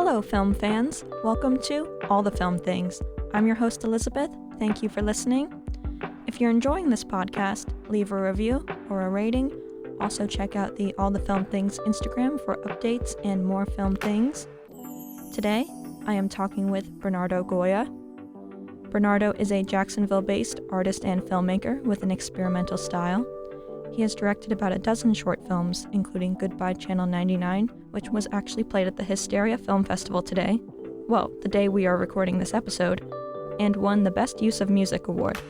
Hello, film fans. Welcome to All the Film Things. I'm your host, Elizabeth. Thank you for listening. If you're enjoying this podcast, leave a review or a rating. Also, check out the All the Film Things Instagram for updates and more film things. Today, I am talking with Bernardo Goya. Bernardo is a Jacksonville-based artist and filmmaker with an experimental style. He has directed about a dozen short films, including Goodbye Channel 99, which was actually played at the Hysteria Film Festival today, well, the day we are recording this episode, and won the Best Use of Music award.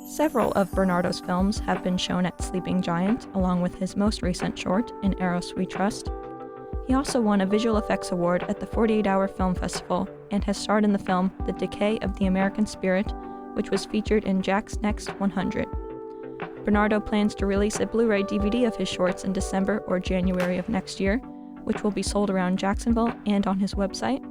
Several of Bernardo's films have been shown at Sleeping Giant, along with his most recent short, in Eros We Trust. He also won a Visual Effects Award at the 48-Hour Film Festival, and has starred in the film The Decay of the American Spirit, which was featured in Jack's Next 100. Bernardo plans to release a Blu-ray DVD of his shorts in December or January of next year, which will be sold around Jacksonville and on his website.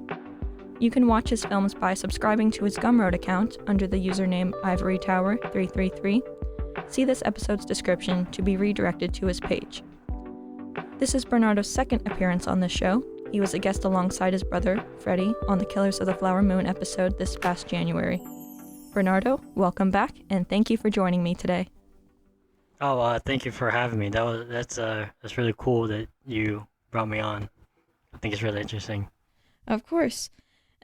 You can watch his films by subscribing to his Gumroad account under the username IvoryTower333. See this episode's description to be redirected to his page. This is Bernardo's second appearance on this show. He was a guest alongside his brother, Freddy, on the Killers of the Flower Moon episode this past January. Bernardo, welcome back, and thank you for joining me today. Thank you for having me. That's really cool that you brought me on. I think it's really interesting. Of course.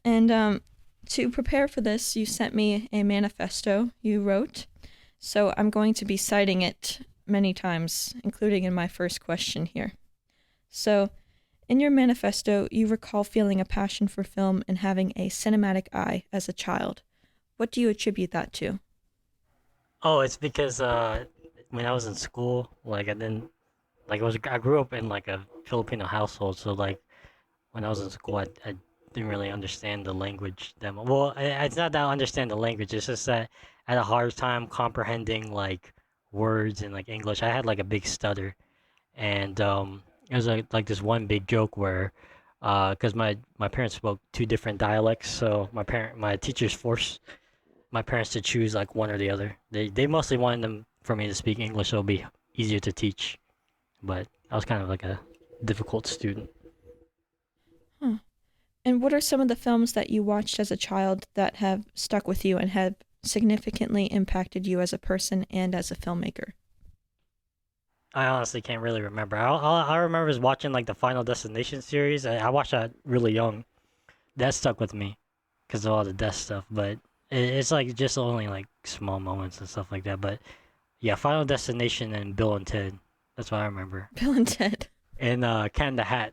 And to prepare for this, you sent me a manifesto you wrote. So I'm going to be citing it many times, including in my first question here. So, in your manifesto, you recall feeling a passion for film and having a cinematic eye as a child. What do you attribute that to? Oh, it's because when I was in school, I grew up in like a Filipino household, so like when I was in school, I didn't really understand the language that much. Well, it's not that I understand the language, it's just that I had a hard time comprehending like words in like English. I had like a big stutter, and it was like this one big joke where because my parents spoke two different dialects, so my teachers forced my parents to choose like one or the other. They mostly wanted them for me to speak English so it'll be easier to teach, but I was kind of like a difficult student. Huh. And what are some of the films that you watched as a child that have stuck with you and have significantly impacted you as a person and as a filmmaker? I honestly can't really remember. All I remember is watching like the Final Destination series. I watched that really young. That stuck with me because of all the death stuff, but it's like just only like small moments and stuff like that. But yeah, Final Destination and Bill and Ted. That's what I remember. Bill and Ted. And Cat in the Hat.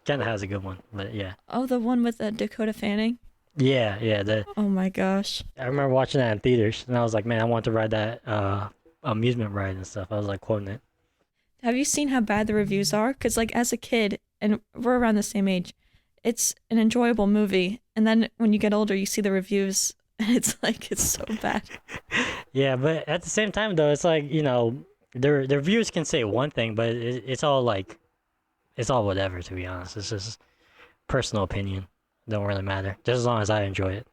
Cat in the Hat is a good one, but yeah. Oh, the one with Dakota Fanning? Yeah. Oh my gosh. I remember watching that in theaters, and I was like, man, I want to ride that amusement ride and stuff. I was like quoting it. Have you seen how bad the reviews are? Because like as a kid, and we're around the same age, it's an enjoyable movie. And then when you get older, you see the reviews, and it's like, it's so bad. Yeah, but at the same time, though, it's like, you know, the reviews can say one thing, but it's all like, it's all whatever, to be honest. It's just personal opinion. Don't really matter. Just as long as I enjoy it.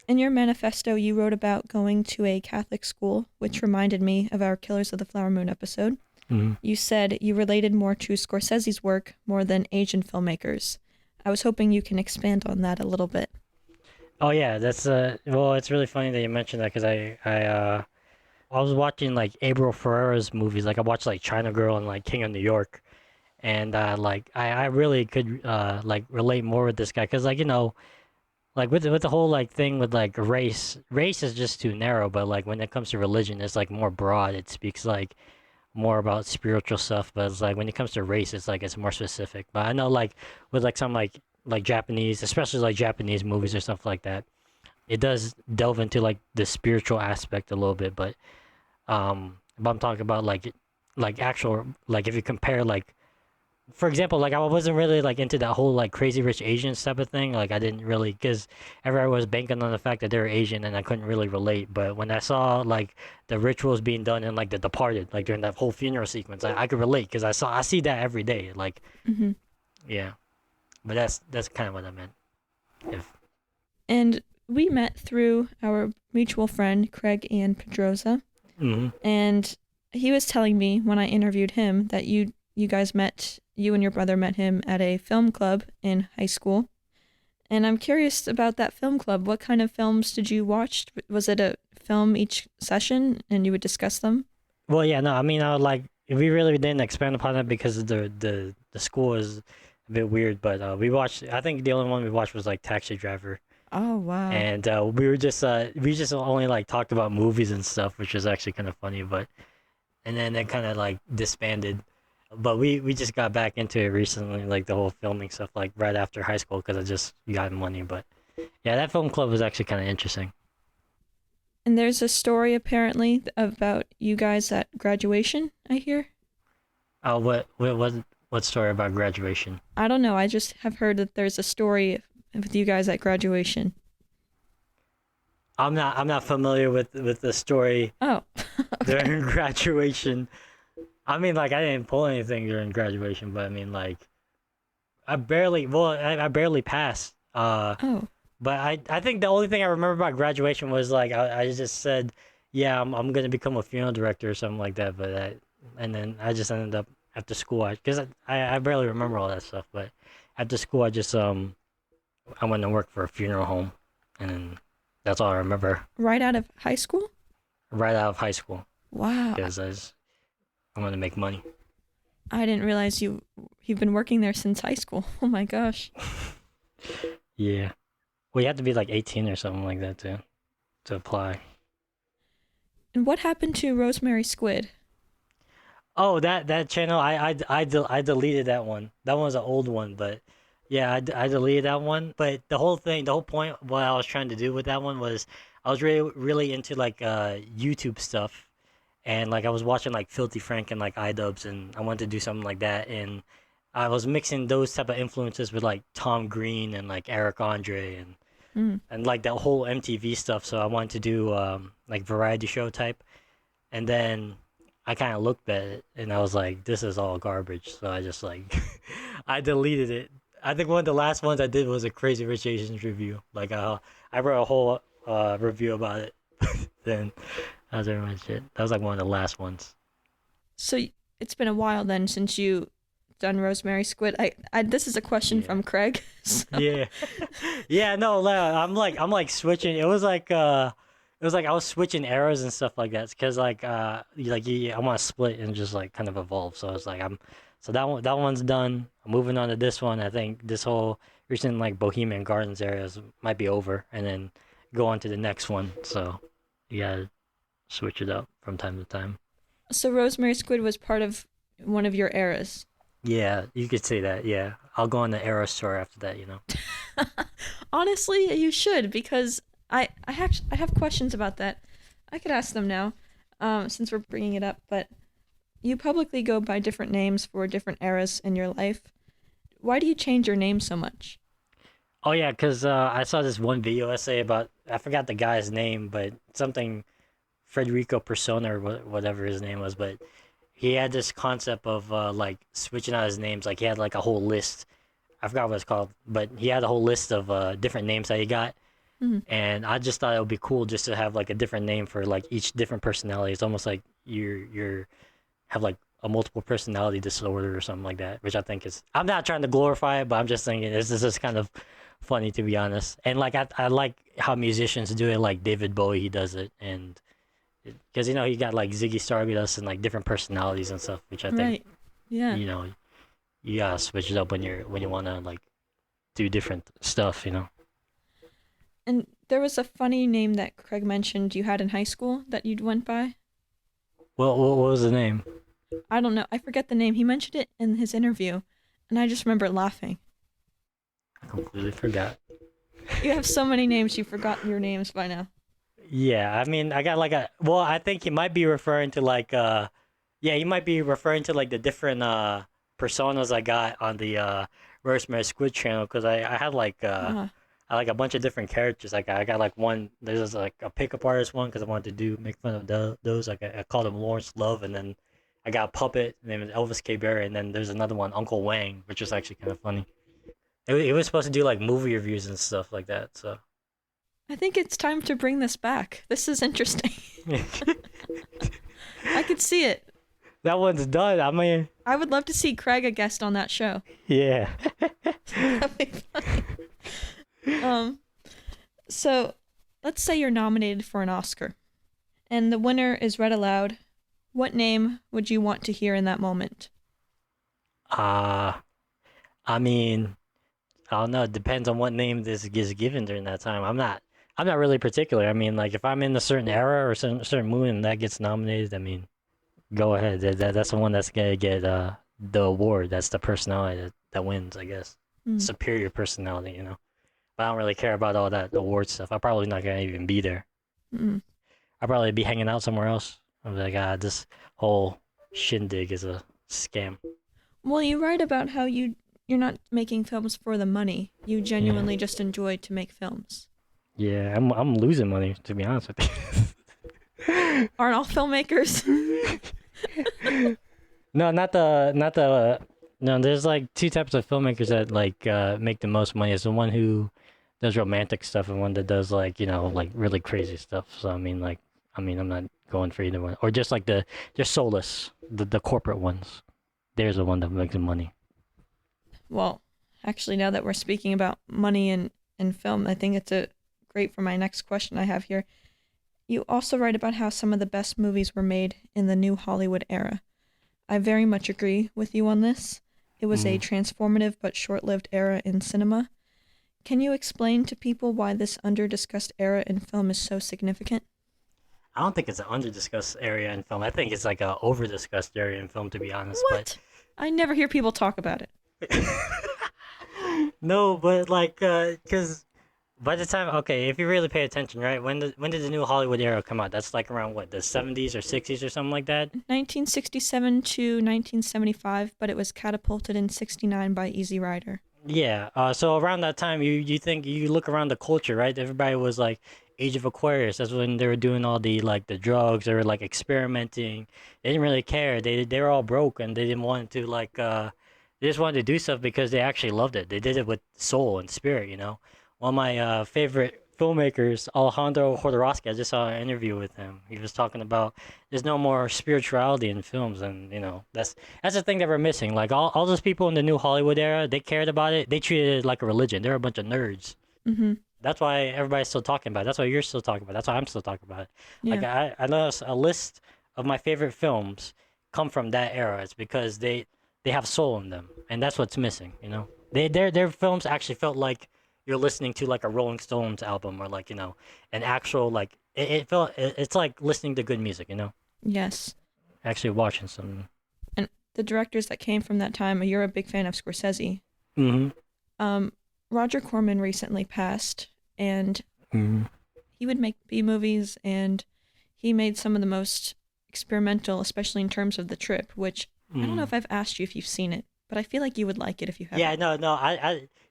In your manifesto, you wrote about going to a Catholic school, which reminded me of our Killers of the Flower Moon episode. Mm-hmm. You said you related more to Scorsese's work more than Asian filmmakers. I was hoping you can expand on that a little bit. Oh yeah, that's well, it's really funny that you mentioned that because I was watching like Abel Ferrara's movies. Like I watched like China Girl and like King of New York, and I really could like relate more with this guy because like, you know, like with the whole like thing with like race is just too narrow, but like when it comes to religion, it's like more broad. It speaks like more about spiritual stuff, but it's like when it comes to race, it's like it's more specific. But I know like with like some like Japanese, especially like Japanese movies or stuff like that, it does delve into like the spiritual aspect a little bit. But I'm talking about like actual, like if you compare like, for example, like I wasn't really like into that whole like Crazy Rich Asians type of thing. Like I didn't really, because everyone was banking on the fact that they were Asian and I couldn't really relate. But when I saw like the rituals being done in like The Departed, like during that whole funeral sequence, I could relate because I see that every day. Like, mm-hmm. Yeah, but that's kind of what I meant. And we met through our mutual friend Craig and Pedroza, mm-hmm. And he was telling me when I interviewed him that you you and your brother met him at a film club in high school. And I'm curious about that film club. What kind of films did you watch? Was it a film each session and you would discuss them? Well, yeah, no, I mean, I would like we really didn't expand upon it because the school is a bit weird. But we watched. I think the only one we watched was like Taxi Driver, Oh, wow. and we just only like talked about movies and stuff, which was actually kind of funny. But and then it kind of like disbanded. But we just got back into it recently, like the whole filming stuff, like right after high school, because I just got money. But yeah, that film club was actually kind of interesting. And there's a story apparently about you guys at graduation, I hear. Oh, what story about graduation? I don't know. I just have heard that there's a story with you guys at graduation. I'm not familiar with the story Oh, okay. during graduation. I mean, like I didn't pull anything during graduation, but I mean, like I barely passed. Oh, But I think the only thing I remember about graduation was like I just said, yeah, I'm gonna become a funeral director or something like that. And then I just ended up after school, because I barely remember all that stuff. But after school, I went to work for a funeral home, and then that's all I remember right out of high school? right out of high school Wow. because I wanted to make money. I didn't realize you've been working there since high school. Oh my gosh. Yeah, well, you have to be like 18 or something like that to apply. And what happened to Rosemary Squid? Oh, that channel, I deleted that one. That one was an old one, but yeah, I deleted that one. But the whole point, what I was trying to do with that one was, I was really into like YouTube stuff, and like I was watching like Filthy Frank and like iDubbbz, and I wanted to do something like that, and I was mixing those type of influences with like Tom Green and like Eric Andre Mm. and like that whole MTV stuff. So I wanted to do like variety show type, and then I kind of looked at it and I was like, this is all garbage. So I just like, I deleted it. I think one of the last ones I did was a Crazy Rich Asians review. Like, I wrote a whole review about it. Then that was pretty much it. That was like one of the last ones. So it's been a while then since you done Rosemary Squid. I this is a question Yeah. from Craig. So, Yeah, yeah. No, I'm like switching. It was like I was switching eras and stuff like that because I want to split and just like kind of evolve. So it's like so that one's done. I'm moving on to this one. I think this whole recent like Bohemian Gardens areas might be over, and then go on to the next one. So you gotta switch it up from time to time. so Rosemary Squid was part of one of your eras. Yeah, you could say that. Yeah, I'll go on the era store after that. Honestly, you should, because I have questions about that. I could ask them now, since we're bringing it up. But you publicly go by different names for different eras in your life. Why do you change your name so much? Oh yeah, because I saw this one video essay about, I forgot the guy's name, but something Federico Persona or whatever his name was, but he had this concept of like switching out his names. Like he had like a whole list. I forgot what it's called, but he had a whole list of different names that he got, Mhm. and I just thought it would be cool just to have like a different name for like each different personality. It's almost like you're have like a multiple personality disorder or something like that, which I think is. I'm not trying to glorify it, but I'm just thinking this is just kind of funny, to be honest. And like I like how musicians do it, like David Bowie, he does it, and because he got like Ziggy Stardust and like different personalities and stuff, which I think Right. Yeah. you gotta switch it up when you wanna like do different stuff. And there was a funny name that Craig mentioned you had in high school that you went by. Well, what was the name? I don't know. I forget the name. He mentioned it in his interview, and I just remember laughing. I completely forgot. You have so many names, you forgot your names by now. Yeah, I mean, I got like I think he might be referring to like yeah, he might be referring to like the different personas I got on the Rosemary Squid channel, because I had like I like a bunch of different characters. Like I got like one, there's like a pickup artist one because I wanted to make fun of those. Like I called him Lawrence Love, and then I got a puppet named Elvis K. Berry, and then there's another one, Uncle Wang, which was actually kind of funny. It was supposed to do like movie reviews and stuff like that. So I think it's time to bring this back. This is interesting. I could see it. that one's done. I mean, I would love to see Craig a guest on that show. Yeah. That'd be funny. So let's say you're nominated for an Oscar and the winner is read aloud. What name would you want to hear in that moment? I mean, I don't know. It depends on what name this gets given during that time. I'm not really particular. I mean, like if I'm in a certain era or certain movie and that gets nominated, I mean, go ahead. That's the one that's gonna get the award. That's the personality that wins, I guess. Mm. Superior personality, you know. But I don't really care about all that award stuff. I'm probably not gonna even be there. Mm. I'll probably be hanging out somewhere else. I'm like, this whole shindig is a scam. Well, you write about how you're not making films for the money. You genuinely just enjoy to make films. Yeah, I'm losing money, to be honest with you. Aren't all filmmakers? No, not the. No, there's like two types of filmmakers that like make the most money. It's the one who does romantic stuff and one that does like like really crazy stuff. So I'm not going for either one. Or just like they're soulless, the corporate ones. There's the one that makes the money. Well, actually, now that we're speaking about money and film, I think it's great for my next question I have here. You also write about how some of the best movies were made in the new Hollywood era. I very much agree with you on this. It was a transformative but short-lived era in cinema. Can you explain to people why this under-discussed era in film is so significant? I don't think it's an under-discussed area in film. I think it's like a over-discussed area in film, to be honest. What? I never hear people talk about it. No, but like, because by the time, okay, if you really pay attention, right? When did the new Hollywood era come out? That's like around what, the 70s or 60s or something like that? 1967 to 1975, but it was catapulted in 69 by Easy Rider. Yeah. So around that time, you think you look around the culture, right? Everybody was like Age of Aquarius. That's when they were doing all the drugs. They were like experimenting. They didn't really care. They were all broke and they didn't want to they just wanted to do stuff because they actually loved it. They did it with soul and spirit, you know. One of my favorite filmmakers, Alejandro Jodorowsky, I just saw an interview with him. He was talking about there's no more spirituality in films, and that's the thing that we're missing. Like all those people in the new Hollywood era, they cared about it. They treated it like a religion. They're a bunch of nerds. Mm-hmm. That's why everybody's still talking about it. That's why you're still talking about it. That's why I'm still talking about it. Yeah. Like I noticed a list of my favorite films come from that era. It's because they have soul in them, and that's what's missing. You know, their films actually felt like you're listening to like a Rolling Stones album or like an actual like it's like listening to good music. You know. Yes. Actually watching some. And the directors that came from that time, you're a big fan of Scorsese. Mm-hmm. Roger Corman recently passed, and he would make B movies, and he made some of the most experimental, especially in terms of The Trip, which I don't know if I've asked you if you've seen it, but I feel like you would like it if you have. Yeah, no,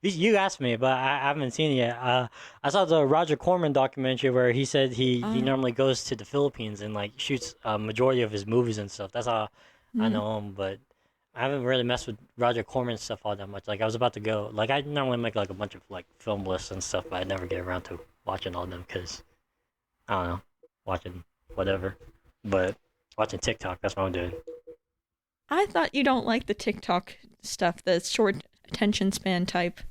you asked me, but I haven't seen it yet. I saw the Roger Corman documentary where he said he normally goes to the Philippines and like shoots a majority of his movies and stuff. That's how I know him, but I haven't really messed with Roger Corman stuff all that much. Like I was about to go, like I normally make like a bunch of like film lists and stuff, but I never get around to watching all of them because I don't know, watching whatever. But watching TikTok, that's what I'm doing. I thought you don't like the TikTok stuff, the short attention span type.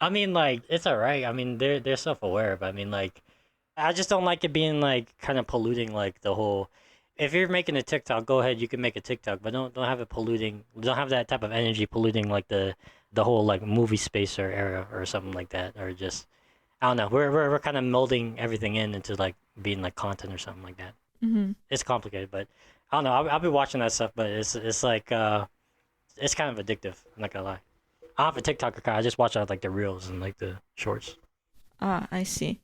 I mean, like it's alright. I mean, they're self-aware, but I mean, like I just don't like it being like kind of polluting like the whole. If you're making a TikTok, go ahead. You can make a TikTok, but don't have it polluting. Don't have that type of energy polluting like the whole like movie space or area or something like that. Or just I don't know. We're kind of melding everything into like being like content or something like that. Mm-hmm. It's complicated, but I don't know. I'll be watching that stuff, but it's like it's kind of addictive. I'm not gonna lie. I don't have a TikTok account. I just watch like the reels and like the shorts. Ah, I see.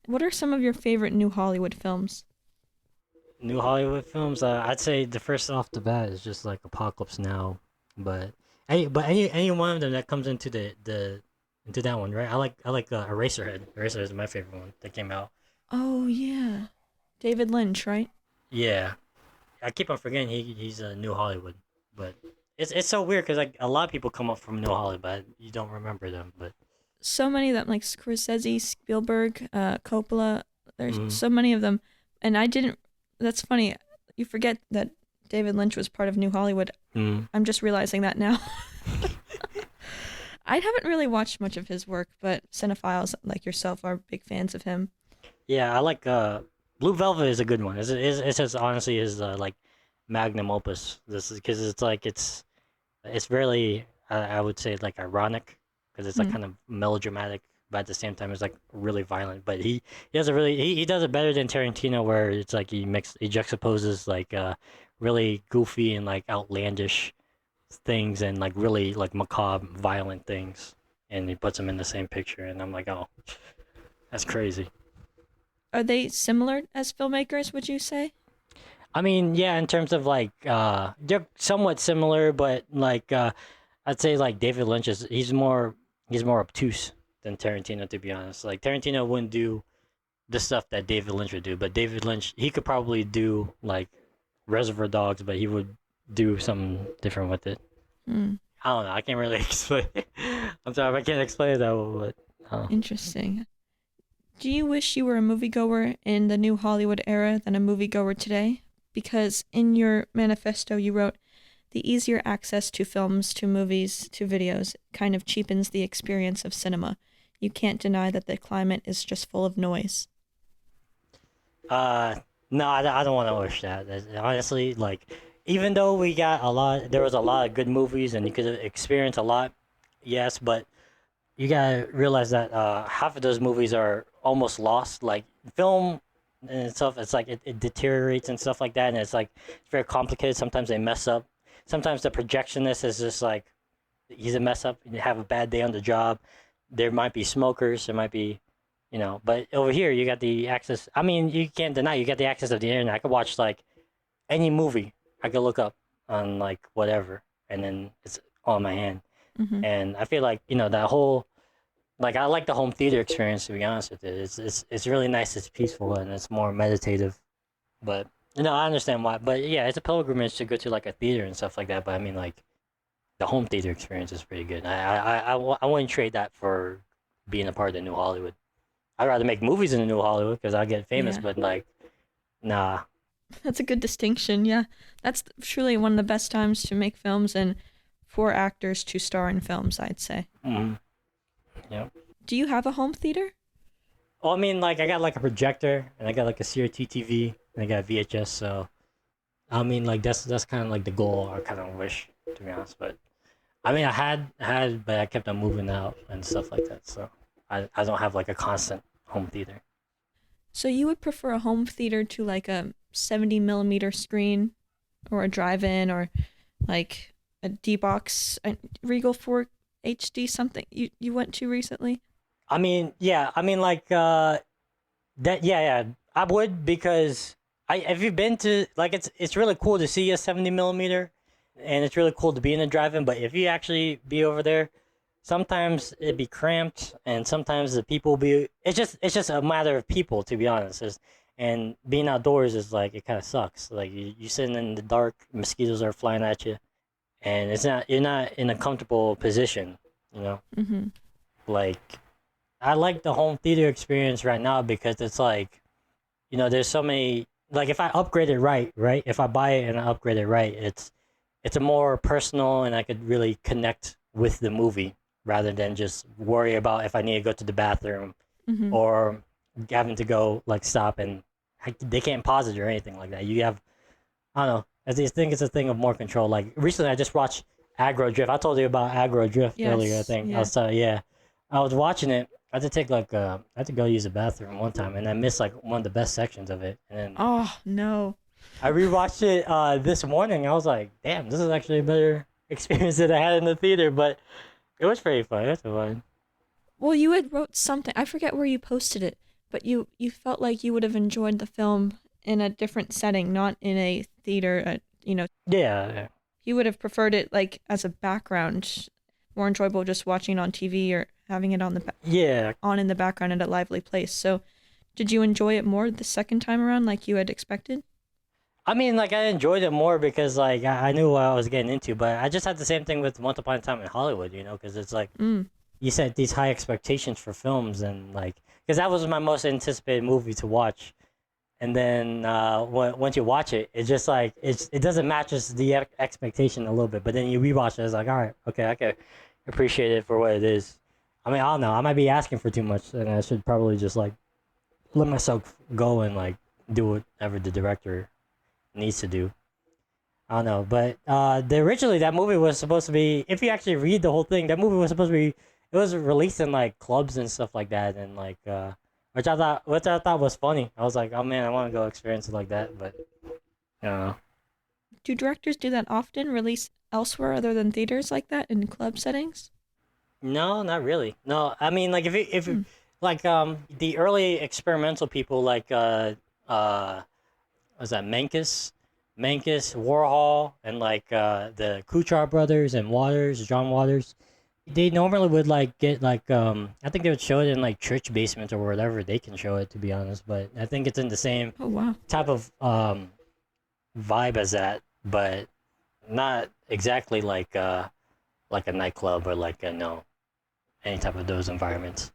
What are some of your favorite new Hollywood films? New Hollywood films, I'd say the first off the bat is just like Apocalypse Now, but any one of them that comes into into that one, right? I like Eraserhead. Eraserhead is my favorite one that came out. Oh yeah, David Lynch, right? Yeah, I keep on forgetting he's a New Hollywood, but it's so weird because like a lot of people come up from New Hollywood, but you don't remember them. But so many of them, like Scorsese, Spielberg, Coppola. There's so many of them, and I didn't. That's funny. You forget that David Lynch was part of New Hollywood. I'm just realizing that now. I haven't really watched much of his work, but cinephiles like yourself are big fans of him. Yeah, I like Blue Velvet is a good one. It's just honestly his like magnum opus. This is because it's like it's really I would say like ironic because it's like kind of melodramatic, but at the same time it's like really violent. But he does a really he does it better than Tarantino, where it's like he juxtaposes like really goofy and like outlandish things and like really like macabre violent things, and he puts them in the same picture, and I'm like, oh, that's crazy. Are they similar as filmmakers, would you say? I mean, yeah, in terms of like they're somewhat similar, but like I'd say like David Lynch is he's more obtuse than Tarantino, to be honest. Like Tarantino wouldn't do the stuff that David Lynch would do, but David Lynch, he could probably do like Reservoir Dogs, but he would do something different with it. I don't know. I can't really explain it. I'm sorry if I can't explain it that well, but Interesting. Do you wish you were a moviegoer in the new Hollywood era than a moviegoer today? Because in your manifesto you wrote, the easier access to films, to movies, to videos kind of cheapens the experience of cinema. You can't deny that the climate is just full of noise. No, I don't want to wish that. Honestly, like, even though there was a lot of good movies and you could experience a lot, yes, but you gotta realize that half of those movies are almost lost. Like, film and stuff, it's like it deteriorates and stuff like that, and it's like it's very complicated. Sometimes they mess up. Sometimes the projectionist is just like, he's a mess up. You have a bad day on the job. There might be smokers. There might be, but over here you got the access. I mean, you can't deny you got the access of the internet. I could watch like any movie I could look up on like whatever, and then it's all in my hand. Mm-hmm. And I feel like that whole, like, I like the home theater experience, to be honest with it. It's really nice. It's peaceful and it's more meditative. But I understand why. But yeah, it's a pilgrimage to go to like a theater and stuff like that. But I mean, like, the home theater experience is pretty good. I wouldn't trade that for being a part of the new Hollywood. I'd rather make movies in the new Hollywood because I get famous. Yeah. But like, nah. That's a good distinction, yeah. That's truly one of the best times to make films and for actors to star in films, I'd say. Mm-hmm. Yeah. Do you have a home theater? Well, I mean, like, I got like a projector and I got like a CRT TV and I got VHS. So, I mean, like, that's kind of like the goal I kind of wish, to be honest. But I mean, I had, but I kept on moving out and stuff like that. So I don't have like a constant home theater. So you would prefer a home theater to like a 70 millimeter screen or a drive-in or like a D-Box, a Regal 4 HD something you went to recently? I mean, yeah. I mean, like, that, yeah. I would, because have you been to, like, it's really cool to see a 70 millimeter and it's really cool to be in a drive-in, but if you actually be over there, sometimes it'd be cramped and sometimes the people it's just a matter of people, to be honest. And being outdoors is like, it kind of sucks. Like, you sitting in the dark, mosquitoes are flying at you, and you're not in a comfortable position, Mm-hmm. Like, I like the home theater experience right now because it's like, there's so many, like, if I upgrade it right, if I buy it and I upgrade it right, it's a more personal, and I could really connect with the movie rather than just worry about if I need to go to the bathroom, Mm-hmm. or having to go like stop and they can't pause it or anything like that. You have, I don't know. I just think it's a thing of more control. Like, recently, I just watched Aggro Drift. I told you about Aggro Drift earlier. I think yeah. I was watching it. I had to take like I had to go use the bathroom one time, and I missed like one of the best sections of it. And then Oh, no. I rewatched it this morning. I was like, damn, this is actually a better experience than I had in the theater. But it was pretty fun. That's fun. Well, you had wrote something. I forget where you posted it, but you felt like you would have enjoyed the film in a different setting, not in a theater, Yeah. You would have preferred it like as a background, more enjoyable just watching on TV or having it on on in the background at a lively place. So, did you enjoy it more the second time around like you had expected? I mean, like, I enjoyed it more because, like, I knew what I was getting into, but I just had the same thing with Once Upon a Time in Hollywood, because it's like, you set these high expectations for films, and, like, because that was my most anticipated movie to watch, and then once you watch it, it's just like it doesn't match the expectation a little bit. But then you rewatch it, it's like, all right, okay, I can appreciate it for what it is. I mean, I don't know. I might be asking for too much, and I should probably just like let myself go and like do whatever the director needs to do. I don't know, but originally that movie was supposed to be. If you actually read the whole thing, that movie was supposed to be. It was released in like clubs and stuff like that, and like which I thought was funny. I was like, oh man, I want to go experience it like that, but I don't know. Do directors do that often? Release elsewhere other than theaters like that in club settings? No, not really. No, I mean like if like the early experimental people like was that Mankiss, Warhol, and like the Kuchar brothers and John Waters. They normally would like get like I think they would show it in like church basements or wherever they can show it, to be honest. But I think it's in the same Oh wow. type of vibe as that, but not exactly like a nightclub or like any type of those environments.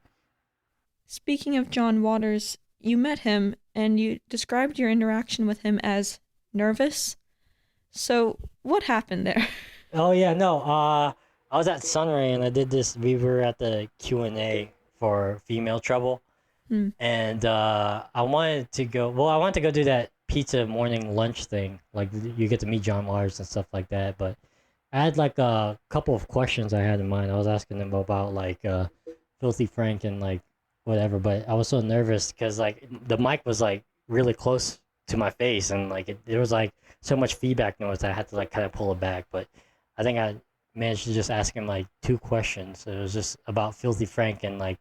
Speaking of John Waters, you met him and you described your interaction with him as nervous. So, what happened there? Oh yeah, no. I was at Sunray and I did this. We were at the Q&A for Female Trouble, and I wanted to go. Well, I wanted to go do that pizza morning lunch thing. Like you get to meet John Waters and stuff like that. But I had like a couple of questions I had in mind. I was asking them about like Filthy Frank and like whatever. But I was so nervous because like the mic was like really close to my face and like it was like so much feedback noise that I had to like kind of pull it back. But I think I managed to just ask him like two questions. It was just about Filthy Frank and like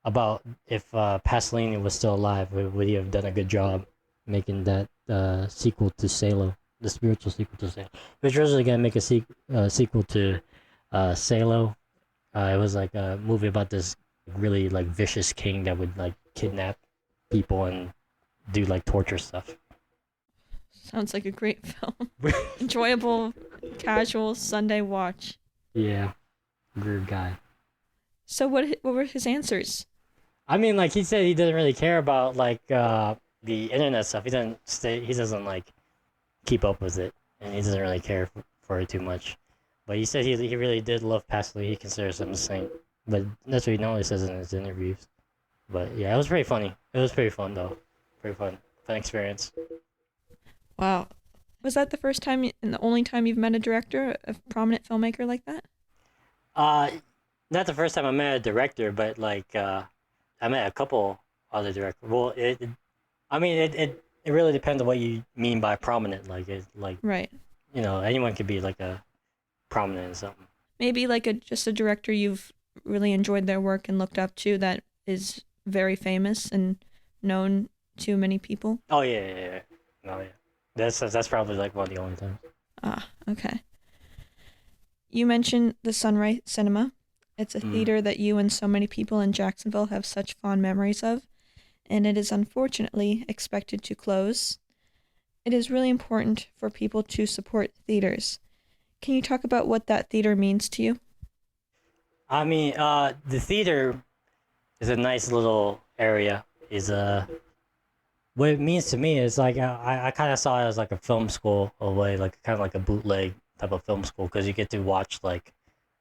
about if Pasolini was still alive, would he have done a good job making that sequel to Salo, the spiritual sequel to Salo. He was originally gonna make a sequel to Salo. It was like a movie about this really like vicious king that would like kidnap people and do like torture stuff. Sounds like a great film. Enjoyable, casual Sunday watch. Yeah, weird guy. So what were his answers? I mean, like he said, he doesn't really care about like the internet stuff. He doesn't like keep up with it, and he doesn't really care for it too much. But he said he really did love Pasolini. He considers him a saint. But that's what he normally says in his interviews. But yeah, it was pretty funny. It was pretty fun though. Pretty fun experience. Wow. Was that the first time and the only time you've met a director, a prominent filmmaker like that? Not the first time I met a director, but like I met a couple other directors. Well, it really depends on what you mean by prominent. Like Right. You know, anyone could be like a prominent in something. Maybe like just a director you've really enjoyed their work and looked up to that is very famous and known to many people. Oh yeah. Oh yeah. That's probably like one of the only times. Ah, okay. You mentioned the Sunrise Cinema. It's a theater that you and so many people in Jacksonville have such fond memories of, and it is unfortunately expected to close. It is really important for people to support theaters. Can you talk about what that theater means to you? I mean, the theater is a nice little area. What it means to me is like I kind of saw it as like a film school away, like kind of like a bootleg type of film school, because you get to watch like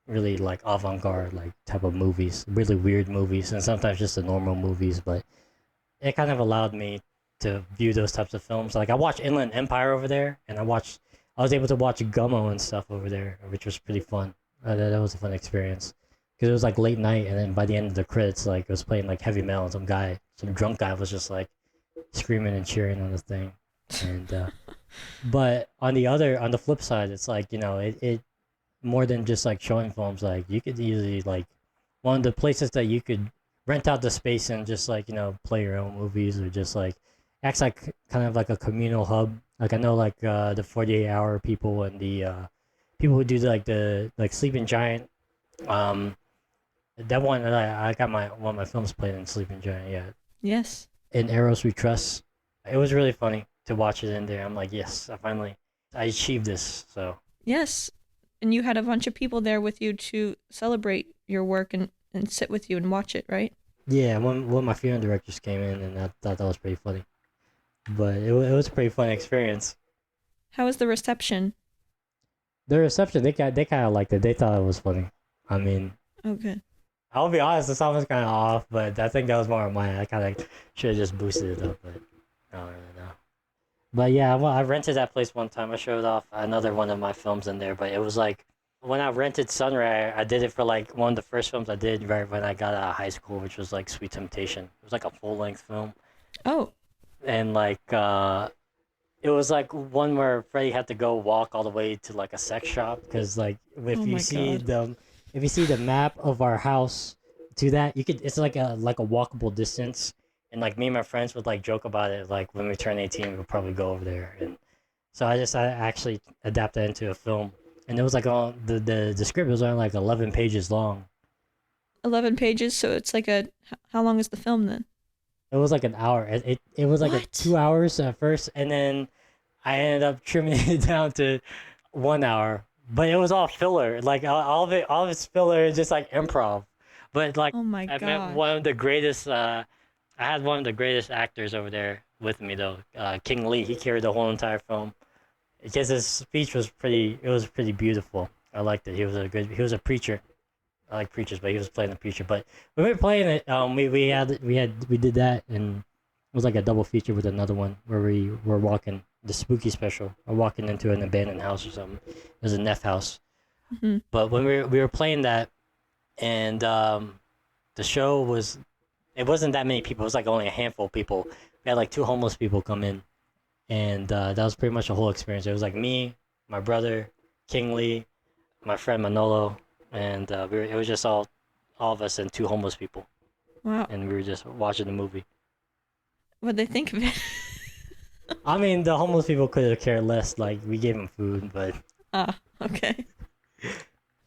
really like avant-garde like type of movies, really weird movies, and sometimes just the normal movies. But it kind of allowed me to view those types of films. Like I watched Inland Empire over there, and I was able to watch Gummo and stuff over there, which was pretty fun. That was a fun experience because it was like late night, and then by the end of the credits, like it was playing like heavy metal, and some drunk guy was just like screaming and cheering on the thing. And but on the flip side, it's like, you know, it more than just like showing films. Like you could easily like one of the places that you could rent out the space and just like, you know, play your own movies, or just like acts like kind of like a communal hub. Like I know like the 48 Hour people and the people who do like the like Sleeping Giant. That one, I got one of my films played in Sleeping Giant. Yeah. Yes. In Eros We Trust. It was really funny to watch it in there. I'm like, yes, I achieved this. So Yes. And you had a bunch of people there with you to celebrate your work and sit with you and watch it, right? yeah, one of my film directors came in, and I thought that was pretty funny. but it was a pretty fun experience. How was the reception? The reception, they kind of liked it. They thought it was funny. I mean, Okay. I'll be honest, the sound was kind of off, but I think that was more of mine. I kind of should have just boosted it up, but I don't really know. But yeah, well, I rented that place one time. I showed off another one of my films in there, but it was like when I rented Sunray, I did it for like one of the first films I did right when I got out of high school, which was like Sweet Temptation. It was like a full length film, Oh, and like it was like one where Freddy had to go walk all the way to like a sex shop because like Oh my God. if you see the map of our house to that, you could it's like a walkable distance. And like me and my friends would like joke about it, like when we turn 18, we'll probably go over there. And so I actually adapted that into a film, and it was like on the script was only like 11 pages long. 11 pages, so it's like how long is the film then? It was like an hour. It was like a What? 2 hours at first, and then I ended up trimming it down to 1 hour. But it was all filler. Like all of it's filler is just like improv. But like Oh my I met gosh. one of the greatest. I had one of the greatest actors over there with me though. King Lee. He carried the whole entire film because his speech was pretty. It was pretty beautiful. I liked it. He was a preacher. I like preachers, but he was playing the preacher. But when we were playing it, we did that, and it was like a double feature with another one where we were walking the spooky special, or walking into an abandoned house or something. It was a Neff house. Hmm. But when we were playing that, and the show was, it wasn't that many people. It was like only a handful of people. We had like two homeless people come in, and that was pretty much the whole experience. It was like me, my brother, King Lee, my friend Manolo, and it was just all of us and two homeless people, Wow. and we were just watching the movie. What'd they think of it? I mean, the homeless people could have cared less. Like we gave them food, but Ah, okay.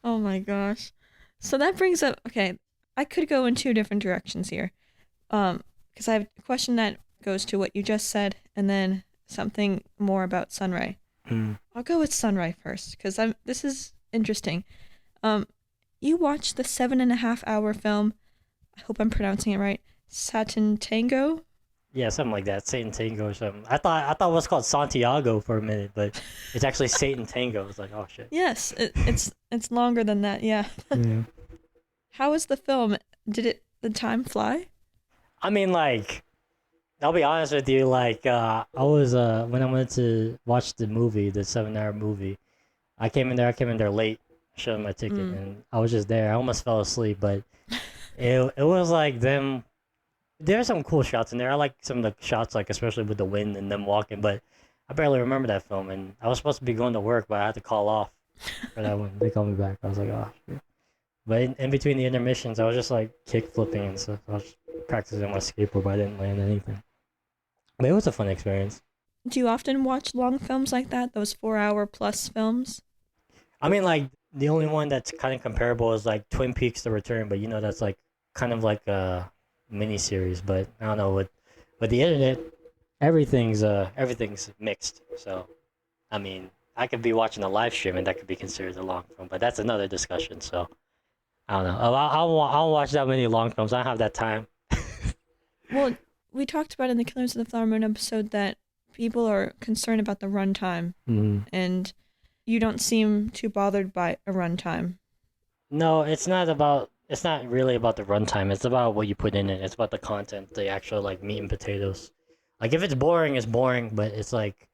Oh my gosh. So that brings up, okay, I could go in two different directions here. Because I have a question that goes to what you just said, and then something more about Sunray. I'll go with Sunray first, because this is interesting. You watched the 7.5 hour film, I hope I'm pronouncing it right, Satin Tango? yeah, something like that. Satan Tango or something. I thought it was called Santiago for a minute, but it's actually Satan Tango. It's like, oh shit. Yes, it's longer than that, yeah. Yeah. How was the film? Did the time fly? I mean, like, I'll be honest with you. Like, I was when I went to watch the movie, the 7 hour movie, I came in there late, showed my ticket, and I was just there. I almost fell asleep, but it was like them. There are some cool shots in there. I like some of the shots, like especially with the wind and them walking. But I barely remember that film, and I was supposed to be going to work, but I had to call off for that one. They called me back. I was like, oh shit. But in between the intermissions, I was just like kick flipping and stuff. I was practicing my skateboard, but I didn't land anything. But it was a fun experience. Do you often watch long films like that? Those 4 hour plus films? I mean, like the only one that's kind of comparable is like Twin Peaks: The Return, but that's like kind of like a mini series. But I don't know with the internet, everything's mixed. So, I mean, I could be watching a live stream and that could be considered a long film, but that's another discussion. So, I don't know. I'll watch that many long films. I don't have that time. Well, we talked about in the Killers of the Flower Moon episode that people are concerned about the runtime, and you don't seem too bothered by a runtime. No, it's not really about the runtime. It's about what you put in it. It's about the content, the actual like meat and potatoes. Like if it's boring, it's boring. But it's like,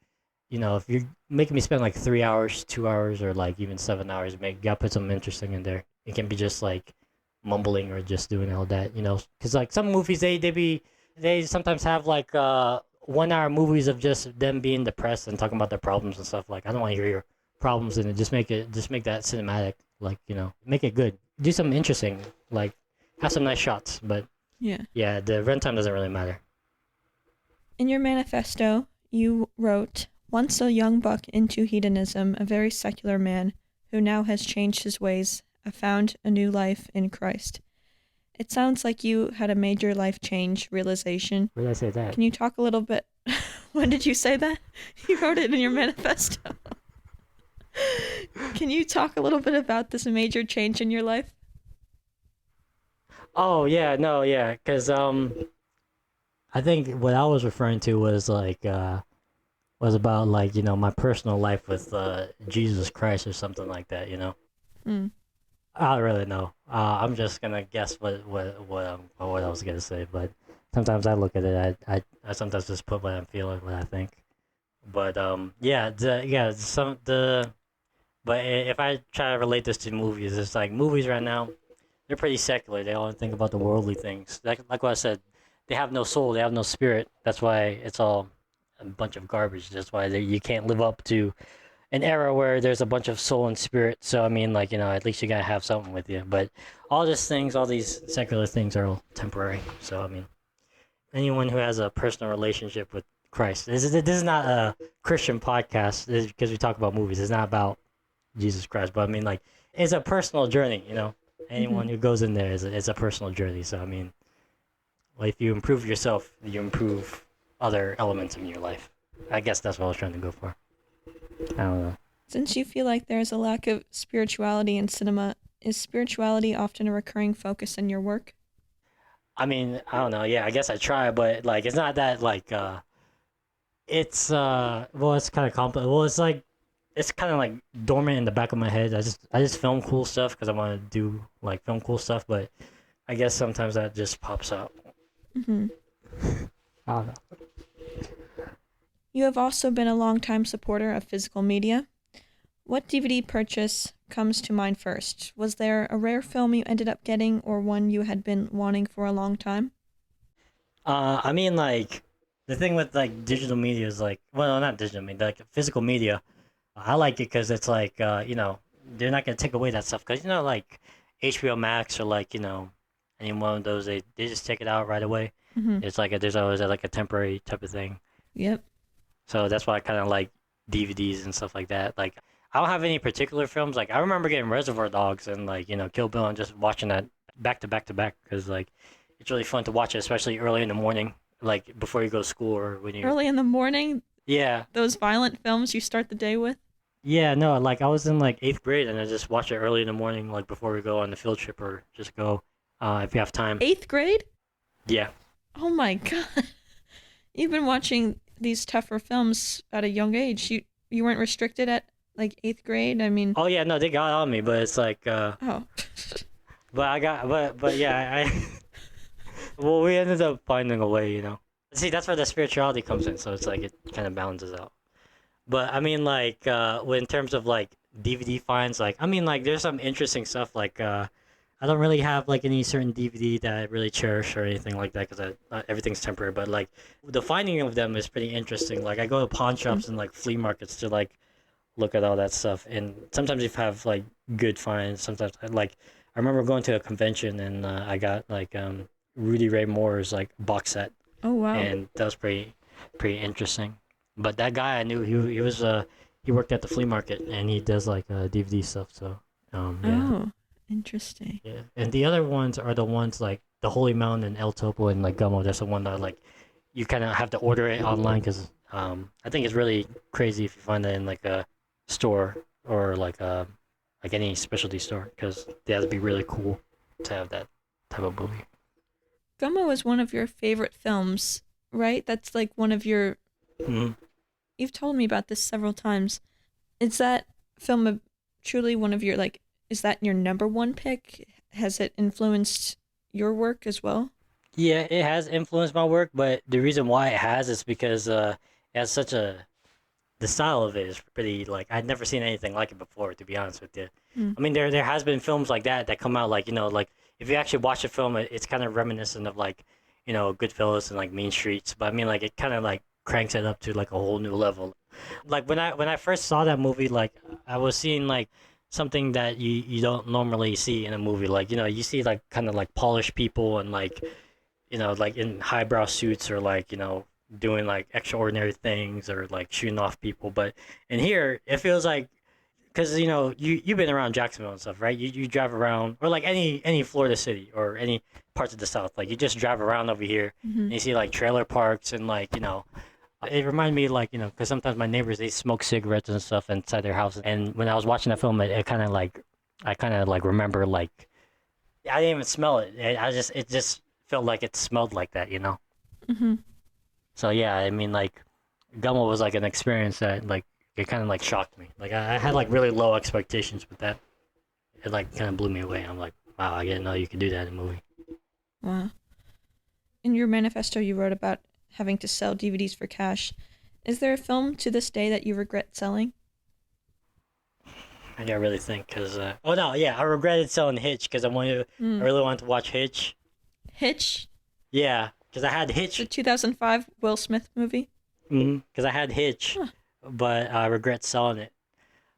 if you're making me spend like 3 hours, 2 hours, or like even 7 hours, you gotta put something interesting in there. It can be just like mumbling or just doing all that, Because like some movies, they sometimes have like 1 hour movies of just them being depressed and talking about their problems and stuff. Like I don't want to hear your problems in it. Just make that cinematic. Like make it good. Do something interesting. Like have some nice shots. But Yeah. yeah, the runtime doesn't really matter. In your manifesto, you wrote, "Once a young buck into hedonism, a very secular man who now has changed his ways, found a new life in Christ." It sounds like you had a major life change realization. Where did I say that? Can you talk a little bit? When did you say that? You wrote it in your manifesto. Can you talk a little bit about this major change in your life? Oh yeah, no, yeah, because I think what I was referring to was was about like my personal life with Jesus Christ or something like that. Mm. I don't really know. I'm just gonna guess what I was gonna say, but sometimes I look at it. I sometimes just put what I'm feeling, what I think. But yeah, if I try to relate this to movies, it's like movies right now, they're pretty secular. They only think about the worldly things. Like what I said, they have no soul. They have no spirit. That's why it's all a bunch of garbage. That's why you can't live up to an era where there's a bunch of soul and spirit. So I mean, like at least you gotta have something with you. But all these things, all these secular things, are all temporary. So I mean, anyone who has a personal relationship with Christ, this is not a Christian podcast because we talk about movies. It's not about Jesus Christ, but I mean, like, it's a personal journey. Anyone who goes in there is a personal journey. So I mean, like, if you improve yourself, you improve other elements in your life. I guess that's what I was trying to go for. I don't know. Since you feel like there's a lack of spirituality in cinema, is spirituality often a recurring focus in your work? I mean, I don't know. Yeah, I guess I try, but like, it's not that like it's well, it's kind of complex. Well, it's kind of like dormant in the back of my head. I just film cool stuff because I want to do like film cool stuff, but I guess sometimes that just pops out. Mm-hmm. I don't know. You have also been a longtime supporter of physical media. What DVD purchase comes to mind first? Was there a rare film you ended up getting or one you had been wanting for a long time? I mean, like, the thing with like digital media is like, well, not digital media, like physical media. I like it because it's like, they're not gonna take away that stuff because like HBO Max or like any one of those, they just take it out right away. Mm-hmm. It's like there's always like a temporary type of thing. Yep. So that's why I kind of like DVDs and stuff like that. Like, I don't have any particular films. Like, I remember getting Reservoir Dogs and like Kill Bill and just watching that back to back to back because like it's really fun to watch it, especially early in the morning, like before you go to school or when you. Early in the morning? Yeah. Those violent films you start the day with? Yeah, no, like I was in like 8th grade and I just watch it early in the morning, like before we go on the field trip or just go if you have time. 8th grade? Yeah. Oh my god. You've been watching these tougher films at a young age. You weren't restricted at like 8th grade? I mean. Oh yeah, no, they got on me, but it's like Oh. but I got but yeah, I well, we ended up finding a way, See, that's where the spirituality comes in, so it's like it kind of balances out. But I mean, like, in terms of like DVD finds, like, I mean, like, there's some interesting stuff. Like, I don't really have like any certain DVD that I really cherish or anything like that because everything's temporary. But like, the finding of them is pretty interesting. Like, I go to pawn shops and like flea markets to like look at all that stuff, and sometimes you have like good finds. Sometimes, like, I remember going to a convention and I got like Rudy Ray Moore's like box set. Oh wow. And that was pretty interesting. But that guy, I knew he was he worked at the flea market and he does like DVD stuff. So yeah. Oh, interesting. Yeah, and the other ones are the ones like the Holy Mountain and El Topo and like Gummo. That's the one that like you kind of have to order it online because I think it's really crazy if you find that in like a store or like any specialty store because they have to be really cool to have that type of movie. Gummo is one of your favorite films, right? That's like one of your. Mm-hmm. You've told me about this several times. Is that film truly one of your, like, is that your number one pick? Has it influenced your work as well? Yeah, it has influenced my work, but the reason why it has is because it has the style of it is pretty, like, I'd never seen anything like it before, to be honest with you. I mean, there has been films like that come out, like, like, if you actually watch a film, it's kind of reminiscent of, like, Goodfellas and, like, Mean Streets, but I mean, like, it kind of, like, cranks it up to like a whole new level. Like when I first saw that movie, like I was seeing like something that you don't normally see in a movie. Like you see like kind of like polished people and like like in highbrow suits or like doing like extraordinary things or like shooting off people. But in here, it feels like because you've been around Jacksonville and stuff, right? You drive around or like any Florida city or any parts of the South. Like you just drive around over here and you see like trailer parks and like it reminded me, like, because sometimes my neighbors, they smoke cigarettes and stuff inside their houses. And when I was watching that film, it kind of like, I kind of like remember, like, I didn't even smell it. It just felt like it smelled like that, Mm-hmm. So yeah, I mean, like, Gummo was like an experience that like it kind of like shocked me. Like I had like really low expectations with that. It like kind of blew me away. I'm like, wow, I didn't know you could do that in a movie. Wow. In your manifesto, you wrote about having to sell DVDs for cash. Is there a film to this day that you regret selling? I gotta really think, cause oh no, yeah, I regretted selling Hitch because I really wanted to watch Hitch. Hitch, Yeah, because I had the Hitch. 2005 Will Smith movie. Because I had Hitch, Huh. but I regret selling it.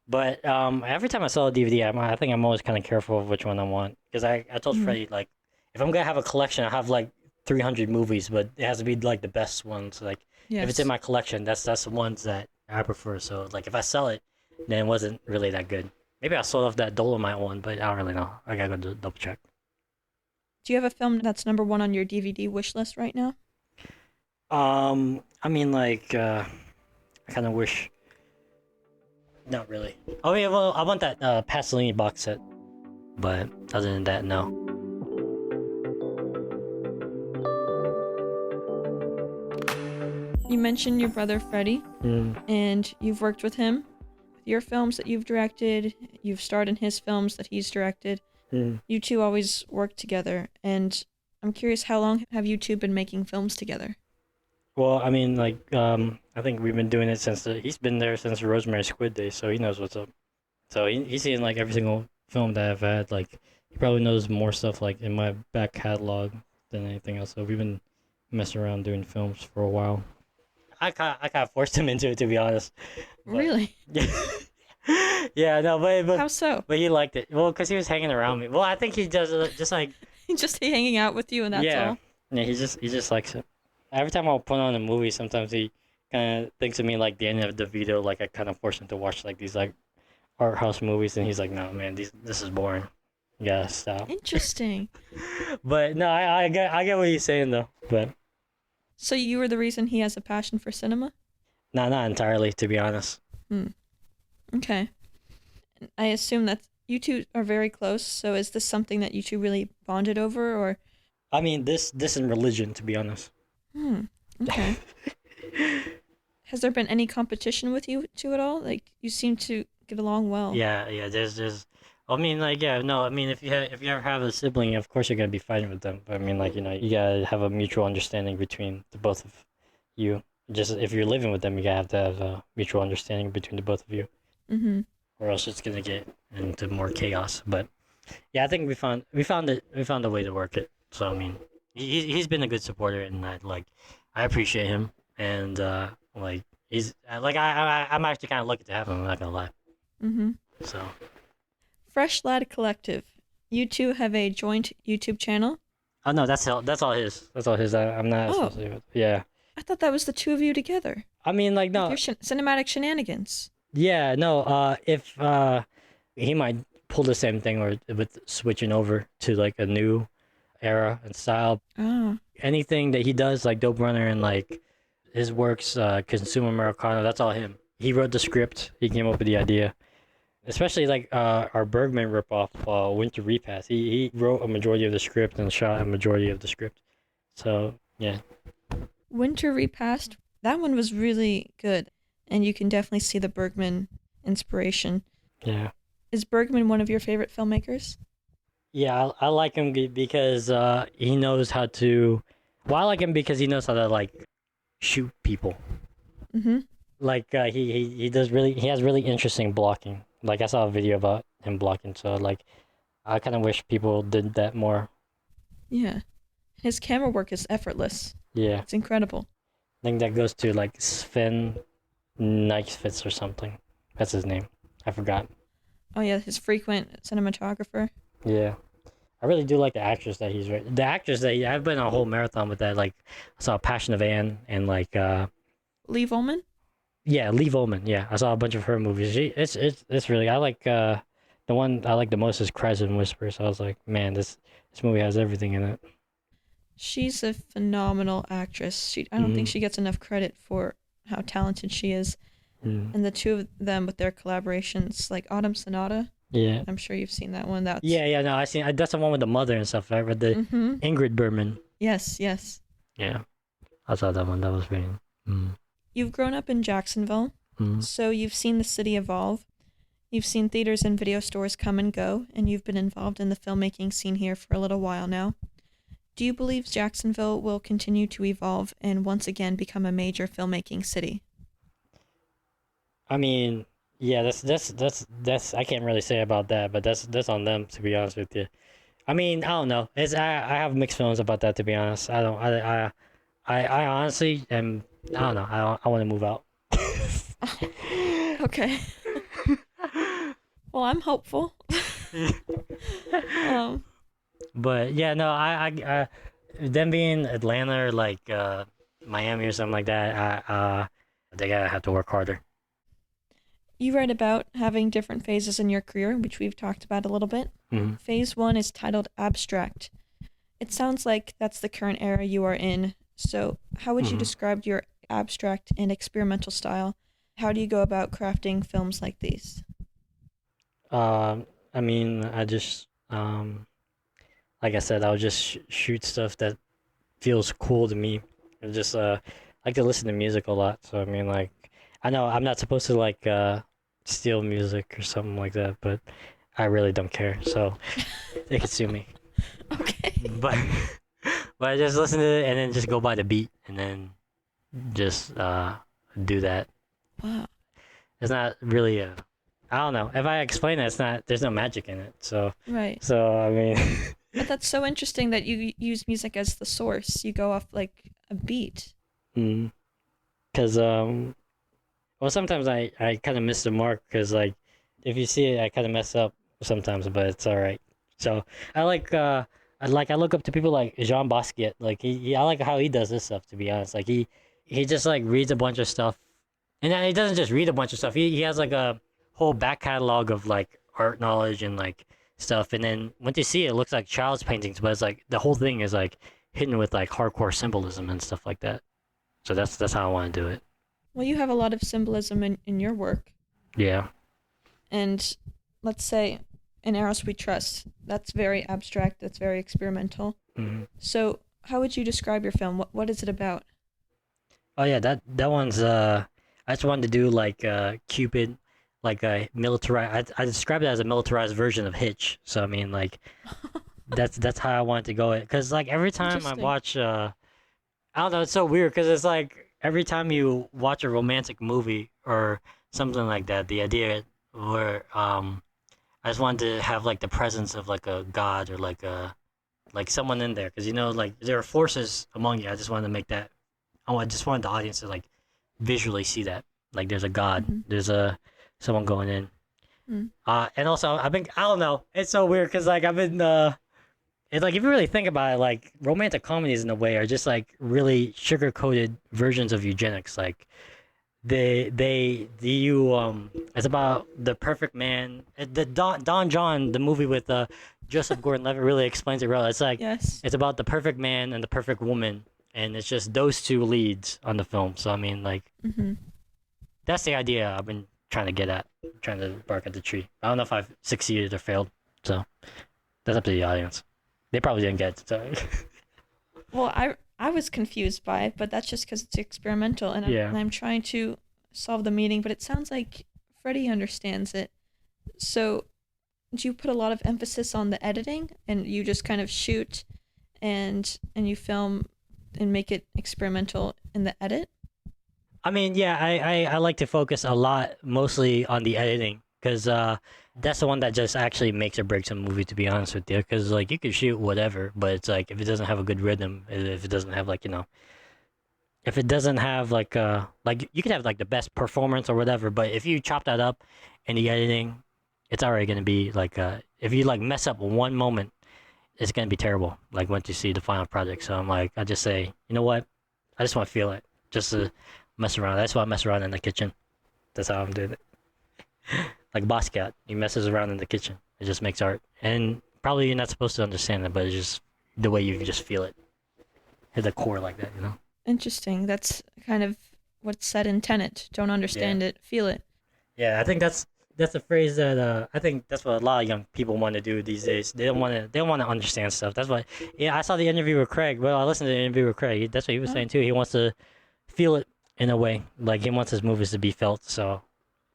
But every time I sell a DVD, I think I'm always kind of careful of which one I want. Because I told Freddy, like, if I'm gonna have a collection, I have like 300 movies, but it has to be like the best ones. Like, if it's in my collection, that's the ones that I prefer. So like, if I sell it, then it wasn't really that good. Maybe I sold off that Dolomite one, but I don't really know. I gotta go double check. Do you have a film that's number one on your DVD wish list right now? I mean, like, I kind of wish. Not really. Oh yeah, well, I want that Pasolini box set, but other than that, no. You mentioned your brother Freddy, and you've worked with him. With your films that you've directed, you've starred in his films that he's directed. You two always work together, and I'm curious, how long have you two been making films together? Well, I mean, like, I think we've been doing it since he's been there since Rosemary Squid Day, so he knows what's up. So he's seen like every single film that I've had. Like, he probably knows more stuff like in my back catalog than anything else. So we've been messing around doing films for a while. I kind of forced him into it, to be honest. But, Really? yeah, no, but How so? But he liked it. Well, because he was hanging around me. Well, I think he does it just like Just hanging out with you, and that's all? yeah. He just likes it. Every time I'll put on a movie, sometimes he kind of thinks of me like the end of the video. Like I kind of force him to watch like these like art house movies, and he's like, "No, man, this is boring. You gotta stop." Interesting. But no, I get what he's saying though. But So you were the reason he has a passion for cinema? not entirely, to be honest. Okay. I assume that you two are very close, so is this something that you two really bonded over, or? I mean, this and religion, to be honest. Okay. Has there been any competition with you two at all? Like, you seem to get along well. Yeah. There's. I mean, like, yeah, no. I mean, if you ever have a sibling, of course you're gonna be fighting with them. But I mean, like, you gotta have a mutual understanding between the both of you. Just if you're living with them, you gotta have to have a mutual understanding between the both of you. Or else it's gonna get into more chaos. But yeah, I think we found a way to work it. So I mean, he's been a good supporter, and I appreciate him, and like he's like I'm actually kind of lucky to have him. I'm not gonna lie. So. Fresh Lad Collective. You two have a joint YouTube channel? Oh no, that's all his. That's all his. I'm not associated with. Yeah. I thought that was the two of you together. I mean, like, no. Your cinematic shenanigans. Yeah, no. If he might pull the same thing, or with switching over to like a new era and style. Oh. Anything that he does, like Dope Runner and like his works, Consumer Americano, that's all him. He wrote the script. He came up with the idea. Especially like our Bergman ripoff, Winter Repass. He wrote a majority of the script and shot a majority of the script. So yeah. Winter Repassed. That one was really good, and you can definitely see the Bergman inspiration. Yeah. Is Bergman one of your favorite filmmakers? Yeah, I like him because he knows how to. Well, I like him because he knows how to like shoot people. Like he has really interesting blocking. Like I saw a video about him blocking, so like I kind of wish people did that more. Yeah. His camera work is effortless. Yeah. It's incredible. I think that goes to like Sven Nykvist or something. That's his name. I forgot. Oh yeah, his frequent cinematographer. Yeah. I really do like the actors that he's written. The actors I've been on a whole marathon with that. Like I saw Passion of Anne and like Lee Volman? Yeah, Lee Volman. Yeah, I saw a bunch of her movies. It's really, I like the one I like the most is Cries and Whispers. I was like, man, this movie has everything in it. She's a phenomenal actress. I don't think she gets enough credit for how talented she is. And the two of them with their collaborations, like Autumn Sonata. Yeah. I'm sure you've seen that one. No, I seen that's the one with the mother and stuff, right? With the Ingrid Bergman. Yes. Yeah. I saw that one. That was very. Mm, You've grown up in Jacksonville, mm. so you've seen the city evolve. You've seen theaters and video stores come and go, and you've been involved in the filmmaking scene here for a little while now. Do you believe Jacksonville will continue to evolve and once again become a major filmmaking city? I mean, yeah, that's I can't really say about that, but that's on them to be honest with you. I mean, I don't know. I have mixed feelings about that to be honest. I don't I honestly am I don't know. I want to move out. Okay. Well, I'm hopeful. um, But yeah, no, them being Atlanta or like Miami or something like that, they gotta have to work harder. you write about having different phases in your career, which we've talked about a little bit. Hmm. Phase one is titled Abstract. It sounds like that's the current era you are in. So, how would you Hmm. describe your abstract and experimental style? How do you go about crafting films like these? I mean, like I said, I'll just shoot stuff that feels cool to me. I just like to listen to music a lot. So I mean, like, I know I'm not supposed to like steal music or something like that, but I really don't care. So they can sue me. Okay. But but I just listen to it and then just go by the beat and then just do that. Wow. It's not really a I don't know. If I explain it, it's not. There's no magic in it. So Right. I mean, But that's so interesting that you use music as the source. You go off like a beat. because well, sometimes I kind of miss the mark because like if you see it, I kind of mess up sometimes, but it's all right. So I like I look up to people like Jean Basquiat. Like I like how he does this stuff. To be honest, like he just like reads a bunch of stuff, and then he doesn't just read a bunch of stuff. He has like a whole back catalog of like art knowledge and like stuff. And then once you see it, it looks like child's paintings, but it's like the whole thing is like hidden with like hardcore symbolism and stuff like that. So that's how I want to do it. Well, you have a lot of symbolism in your work. Yeah. And let's say in Eros We Trust, that's very abstract, that's very experimental. Hmm. So, how would you describe your film? What is it about? Oh yeah, that one's I just wanted to do like Cupid, like a militarized. I described it as a militarized version of Hitch. So I mean like that's how I wanted to go it. Cause like every time I Interesting. watch I don't know, it's so weird because it's like every time you watch a romantic movie or something like that, the idea where I just wanted to have like the presence of like a god or like someone in there because you know like there are forces among you. I just wanted to make that. I just wanted the audience to like visually see that like there's a god, Mm-hmm. there's a someone going in. Mm. And also I've been I don't know, it's so weird because like I've been it's like if you really think about it, like romantic comedies in a way are just like really sugar coated versions of eugenics. Like it's about the perfect man. The Don John, the movie with Joseph Gordon-Levitt really explains it well. It's like Yes. it's about the perfect man and the perfect woman, and it's just those two leads on the film. So I mean, like Mm-hmm. that's the idea I've been trying to get at, trying to bark at the tree. I don't know if I've succeeded or failed. So that's up to the audience. They probably didn't get it. So. Well, I was confused by it, but that's just because it's experimental, and Yeah. I'm trying to solve the meaning. But it sounds like Freddy understands it. So, do you put a lot of emphasis on the editing, and you just kind of shoot, and you film, and make it experimental in the edit? I mean, yeah, I like to focus a lot mostly on the editing because that's the one that just actually makes or breaks a movie, to be honest with you. Because like you can shoot whatever, but it's like if it doesn't have a good rhythm, if it doesn't have like if it doesn't have like you could have like the best performance or whatever, but if you chop that up in the editing, it's already gonna be like if you like mess up one moment, it's gonna be terrible. Like once you see the final project, so I'm like I just say, you know what, I just want to feel it, just to mess around. That's why I mess around in the kitchen. That's how I'm doing it. Like Basquiat, he messes around in the kitchen. It just makes art, and probably you're not supposed to understand it, but it's just the way you just feel it, hit the core like that, you know? Interesting. That's kind of what's said in Tenet. Don't Yeah. understand it, feel it. Yeah, I think that's a phrase that I think that's what a lot of young people want to do these days. They don't want to understand stuff. That's why. Yeah, I saw the interview with Craig. Well, I listened to the interview with Craig. That's what he was saying too. He wants to feel it in a way, like he wants his movies to be felt. So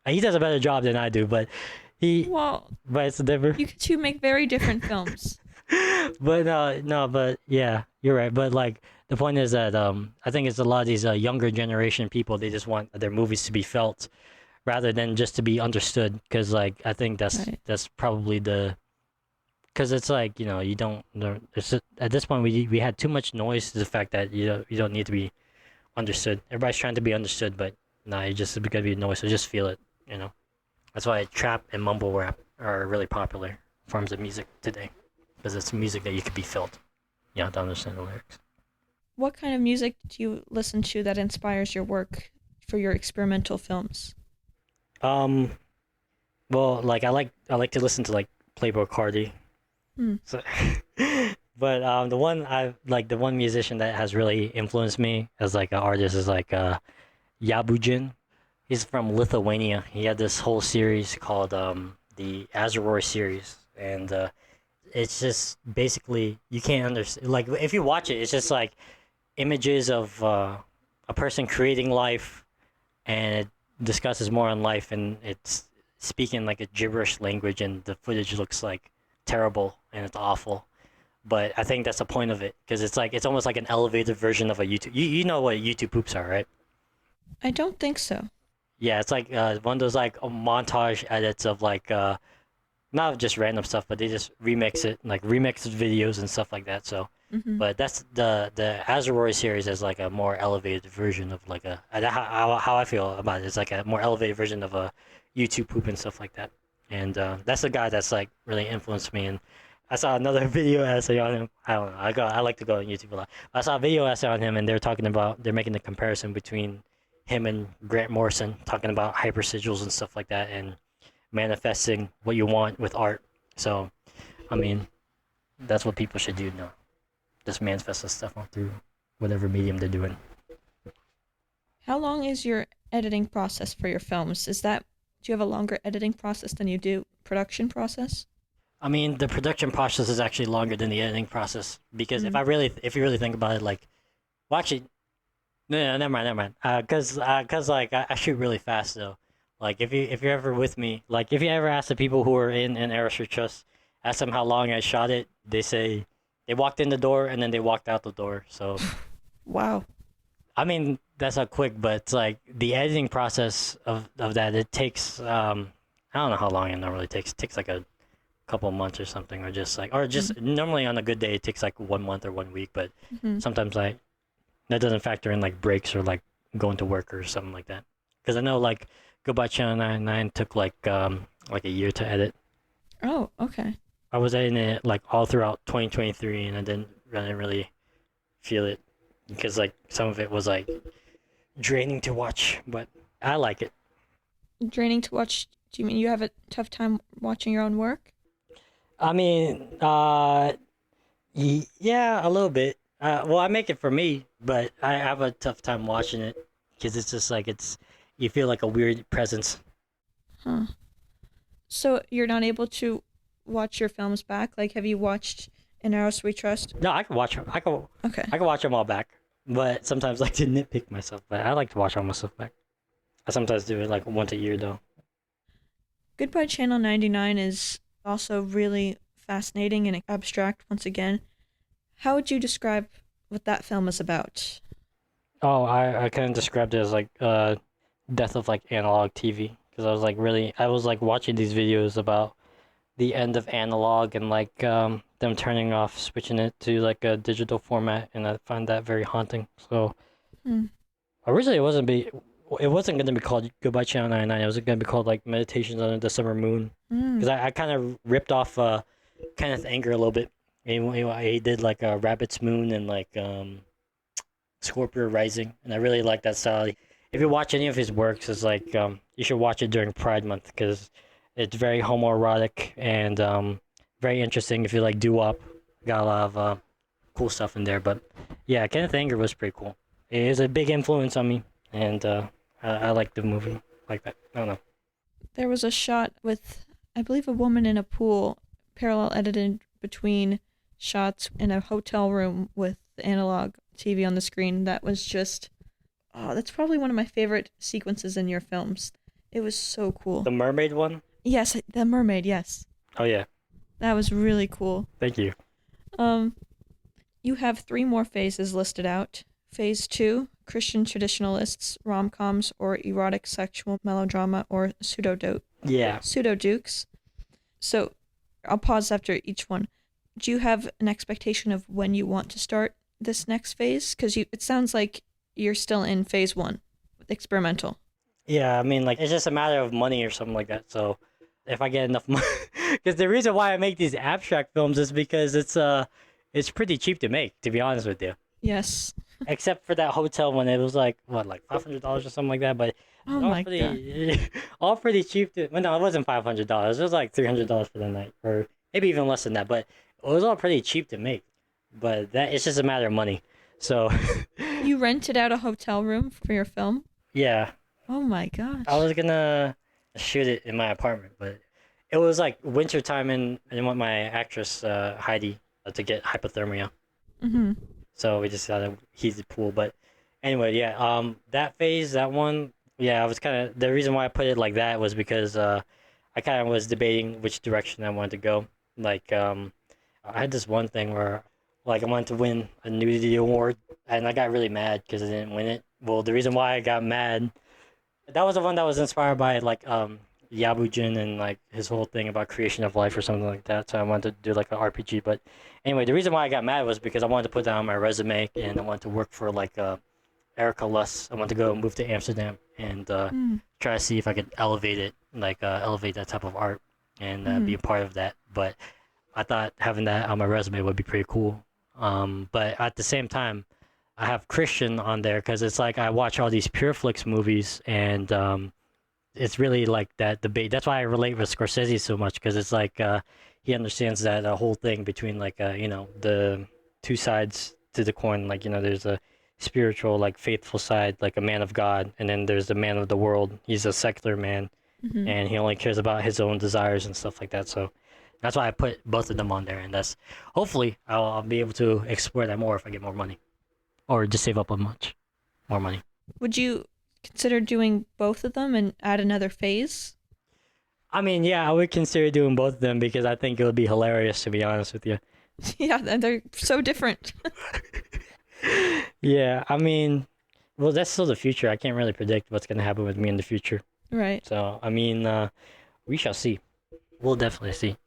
he does a better job than I do, but Well, but it's different. you two make very different films. But no, but yeah, you're right. But like the point is that I think it's a lot of these younger generation people. They just want their movies to be felt rather than just to be understood. Because like I think Right. that's probably because it's like you don't. At this point we had too much noise to the fact that you don't need to be understood. Everybody's trying to be understood, but nah, you just gotta be noise. So just feel it. That's why trap and mumble rap are really popular forms of music today. Because it's music that you could be felt. You have to understand the lyrics. What kind of music do you listen to that inspires your work for your experimental films? Um, well, like I like to listen to like Playboi Carti. Hmm. So, but the one musician that has really influenced me as like an artist is like Yabujin. He's from Lithuania. He had this whole series called the Azeroi series, and it's just basically you can't understand. Like if you watch it, it's just like images of a person creating life, and it discusses more on life, and it's speaking like a gibberish language, and the footage looks like terrible and it's awful. But I think that's the point of it because it's almost like an elevated version of a YouTube. You know what YouTube poops are, right? I don't think so. Yeah, it's like one of those like montage edits of like not just random stuff, but they just remix it, like remix videos and stuff like that. So, Hmm. but that's the Azeroi series is like a more elevated version of like how I feel about it. It's like a more elevated version of a YouTube poop and stuff like that. And that's the guy that's like really influenced me. And I saw another video essay on him. I don't know. I like to go on YouTube a lot. I saw a video essay on him, and they're making the comparison between him and Grant Morrison, talking about hypersigils and stuff like that, and manifesting what you want with art. So, I mean, that's what people should do now. Just manifest this stuff on through whatever medium they're doing. How long is your editing process for your films? Do you have a longer editing process than you do production process? I mean, the production process is actually longer than the editing process because Mm. if you really think about it, like, well, actually, no, never mind. Cause like I shoot really fast though. Like if you're ever with me, like if you ever ask the people who are in Eros We Trust, ask them how long I shot it, they say they walked in the door and then they walked out the door. So Wow. I mean that's not quick, but it's like the editing process of that it takes I don't know how long it normally takes. It takes like a couple months or something, or just normally on a good day it takes like 1 month or 1 week, but Mm-hmm. sometimes like that doesn't factor in like breaks or like going to work or something like that. Because I know like Goodbye Channel 99 took like a year to edit. Oh, okay. I was editing it like all throughout 2023 and I didn't really feel it because like some of it was like draining to watch, but I like it. Draining to watch. Do you mean you have a tough time watching your own work? I mean, yeah, a little bit. Well, I make it for me, but I have a tough time watching it because it's just like you feel like a weird presence. Huh. So you're not able to watch your films back? Like, have you watched An Eros We Trust? No, I can watch them. Okay. I can watch them all back, but sometimes I like to nitpick myself. But I like to watch all my stuff back. I sometimes do it like once a year though. Goodbye Channel 99 is also really fascinating and abstract once again. How would you describe what that film is about? Oh, I kind of described it as like death of like analog TV because I was like watching these videos about the end of analog and like them turning off, switching it to like a digital format, and I find that very haunting. So Hmm. originally it wasn't gonna be called Goodbye Channel 99. It was gonna be called like Meditations under the Summer Moon because Mm. I kind of ripped off Kenneth Anger a little bit. He did like Rabbit's Moon and like Scorpio Rising, and I really like that style. If you watch any of his works, it's like you should watch it during Pride Month because it's very homoerotic and very interesting. If you like doo-wop, got a lot of cool stuff in there. But yeah, Kenneth Anger was pretty cool. It was a big influence on me, and I like the movie like that. I don't know. There was a shot with, I believe, a woman in a pool, parallel edited between shots in a hotel room with analog TV on the screen. That was just, oh, that's probably one of my favorite sequences in your films. It was so cool. The mermaid one? Yes, the mermaid, yes. Oh, yeah. That was really cool. Thank you. You have 3 more phases listed out. Phase 2, Christian traditionalists, rom-coms, or erotic sexual melodrama, or pseudo-dukes. So, I'll pause after each one. Do you have an expectation of when you want to start this next phase? Because it sounds like you're still in phase 1, experimental. Yeah, I mean, like, it's just a matter of money or something like that. So, if I get enough money, because the reason why I make these abstract films is because it's pretty cheap to make, to be honest with you. Yes. Except for that hotel one, it was like like $500 or something like that. But oh my god, all pretty cheap. Well, no, it wasn't $500. It was like $300 for the night, or maybe even less than that. But it was all pretty cheap to make. But it's just a matter of money. So you rented out a hotel room for your film? Yeah. Oh my gosh. I was gonna shoot it in my apartment, but it was like winter time, and I didn't want my actress Heidi to get hypothermia. Mm-hmm. So we just had a heated pool. But anyway, yeah, that phase, that one, yeah, I was kind of, the reason why I put it like that was because I kind of was debating which direction I wanted to go. Like, I had this one thing where, like, I wanted to win a nudity award, and I got really mad because I didn't win it. Well, the reason why I got mad, that was the one that was inspired by, like, Yabujin and, like, his whole thing about creation of life or something like that. So I wanted to do, like, an RPG. But anyway, the reason why I got mad was because I wanted to put that on my resume, and I wanted to work for, like, Erica Luss. I wanted to go move to Amsterdam and try to see if I could elevate it, like, elevate that type of art and be a part of that. But I thought having that on my resume would be pretty cool. But at the same time, I have Christian on there because it's like I watch all these Pure Flix movies, and it's really like that debate. That's why I relate with Scorsese so much, because it's like he understands that whole thing between, like, the two sides to the coin. Like, there's a spiritual, like, faithful side, like a man of God, and then there's the man of the world. He's a secular man, and he only cares about his own desires and stuff like that. So that's why I put both of them on there, and that's hopefully I'll be able to explore that more if I get more money, or just save up more money. Would you consider doing both of them and add another phase? I mean, yeah, I would consider doing both of them because I think it would be hilarious, to be honest with you. Yeah, and they're so different. Yeah, I mean, well, that's still the future. I can't really predict what's going to happen with me in the future. Right. So, I mean, we shall see. We'll definitely see.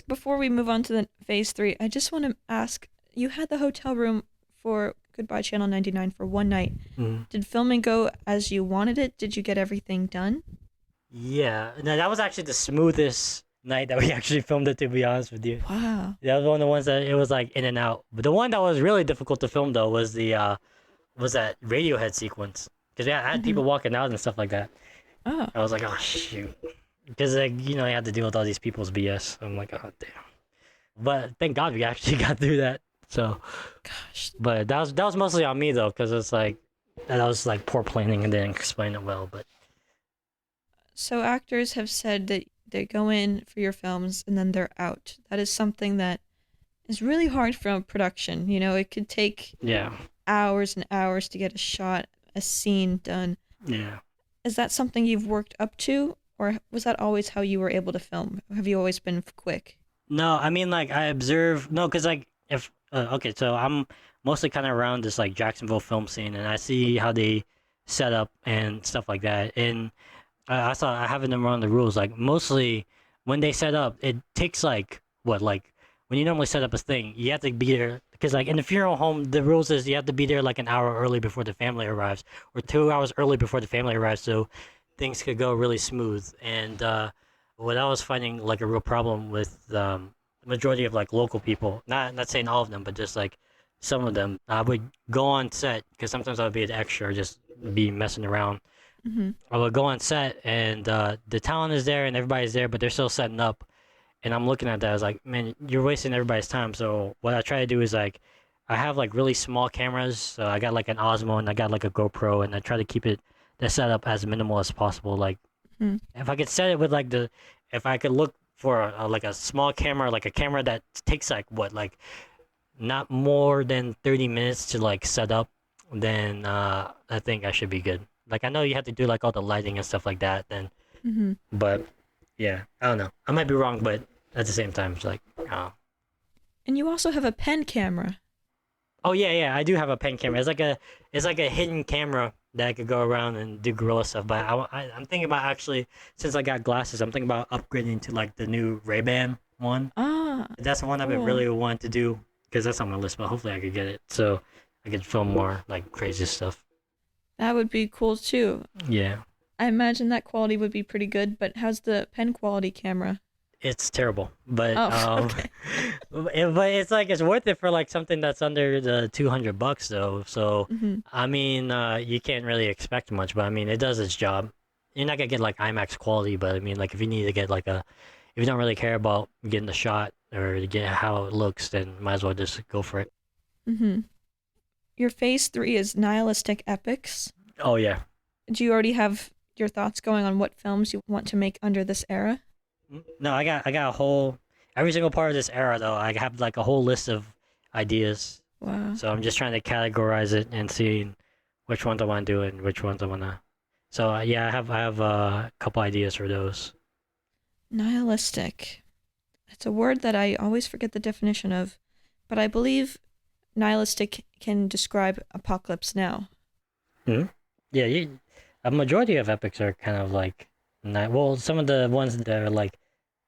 Before we move on to the phase 3, I just want to ask, you had the hotel room for Goodbye Channel 99 for one night. Did filming go as you wanted it? Did you get everything done? Yeah, no, that was actually the smoothest night that we actually filmed it, to be honest with you. Wow. That was one of the ones that it was like in and out. But the one that was really difficult to film though was that Radiohead sequence, because I had people walking out and stuff like that. Oh. I was like, oh shoot, because you had to deal with all these people's BS. I'm like, oh damn. But thank God we actually got through that. So, gosh. But that was mostly on me though, because it's like that was like poor planning and didn't explain it well. But so actors have said that they go in for your films and then they're out. That is something that is really hard from production. It could take hours and hours to get a scene done. Yeah. Is that something you've worked up to, or was that always how you were able to film? Have you always been quick? No, I mean, like, I observe, no, because like if okay, so I'm mostly kind of around this like Jacksonville film scene, and I see how they set up and stuff like that. And I having them run the rules. Like, mostly when they set up, it takes like when you normally set up a thing, you have to be there, because like in the funeral home, the rules is you have to be there like an hour early before the family arrives, or 2 hours early before the family arrives, so things could go really smooth. And what I was finding like a real problem with the majority of like local people, not saying all of them, but just like some of them, I would go on set, because sometimes I would be an extra or just be messing around. I would go on set, and the talent is there and everybody's there, but they're still setting up. And I'm looking at that, I was like, man, you're wasting everybody's time. So what I try to do is like, I have like really small cameras. So I got like an Osmo and I got like a GoPro, and I try to keep the setup as minimal as possible. Like If I could set it with like if I could look for like a small camera, like a camera that takes like what, like not more than 30 minutes to like set up, then I think I should be good. Like I know you have to do like all the lighting and stuff like that, then, Mm-hmm. but yeah, I don't know. I might be wrong, but at the same time, it's like, And you also have a pen camera. oh yeah, I do have a pen camera. It's like a hidden camera that I could go around and do gorilla stuff. But I'm thinking about actually, since I got glasses, I'm thinking about upgrading to like the new Ray-Ban one. Ah, That's the one I've been cool. really wanting to do because that's on my list. But hopefully I could get it so I could film more like crazy stuff. That would be cool too. Yeah, I imagine that quality would be pretty good, but how's the pen quality camera? it's terrible, but Oh, okay. but it's like it's worth it for like something that's under the $200 though. So Mm-hmm. I mean, you can't really expect much, but I mean, it does its job. You're not gonna get like IMAX quality, but I mean, like if you need to get like if you don't really care about getting the shot or to get how it looks, then might as well just go for it. Mm-hmm. Your phase 3 is nihilistic epics. Oh yeah. Do you already have your thoughts going on what films you want to make under this era? No, I got a whole every single part of this era though. I have like a whole list of ideas. Wow. So I'm just trying to categorize it and see which ones I want to do and which ones I want to. So yeah, I have a couple ideas for those. Nihilistic. It's a word that I always forget the definition of, but I believe nihilistic can describe apocalypse now. Hmm. Yeah, a majority of epics are kind of like not well. Some of the ones that are like,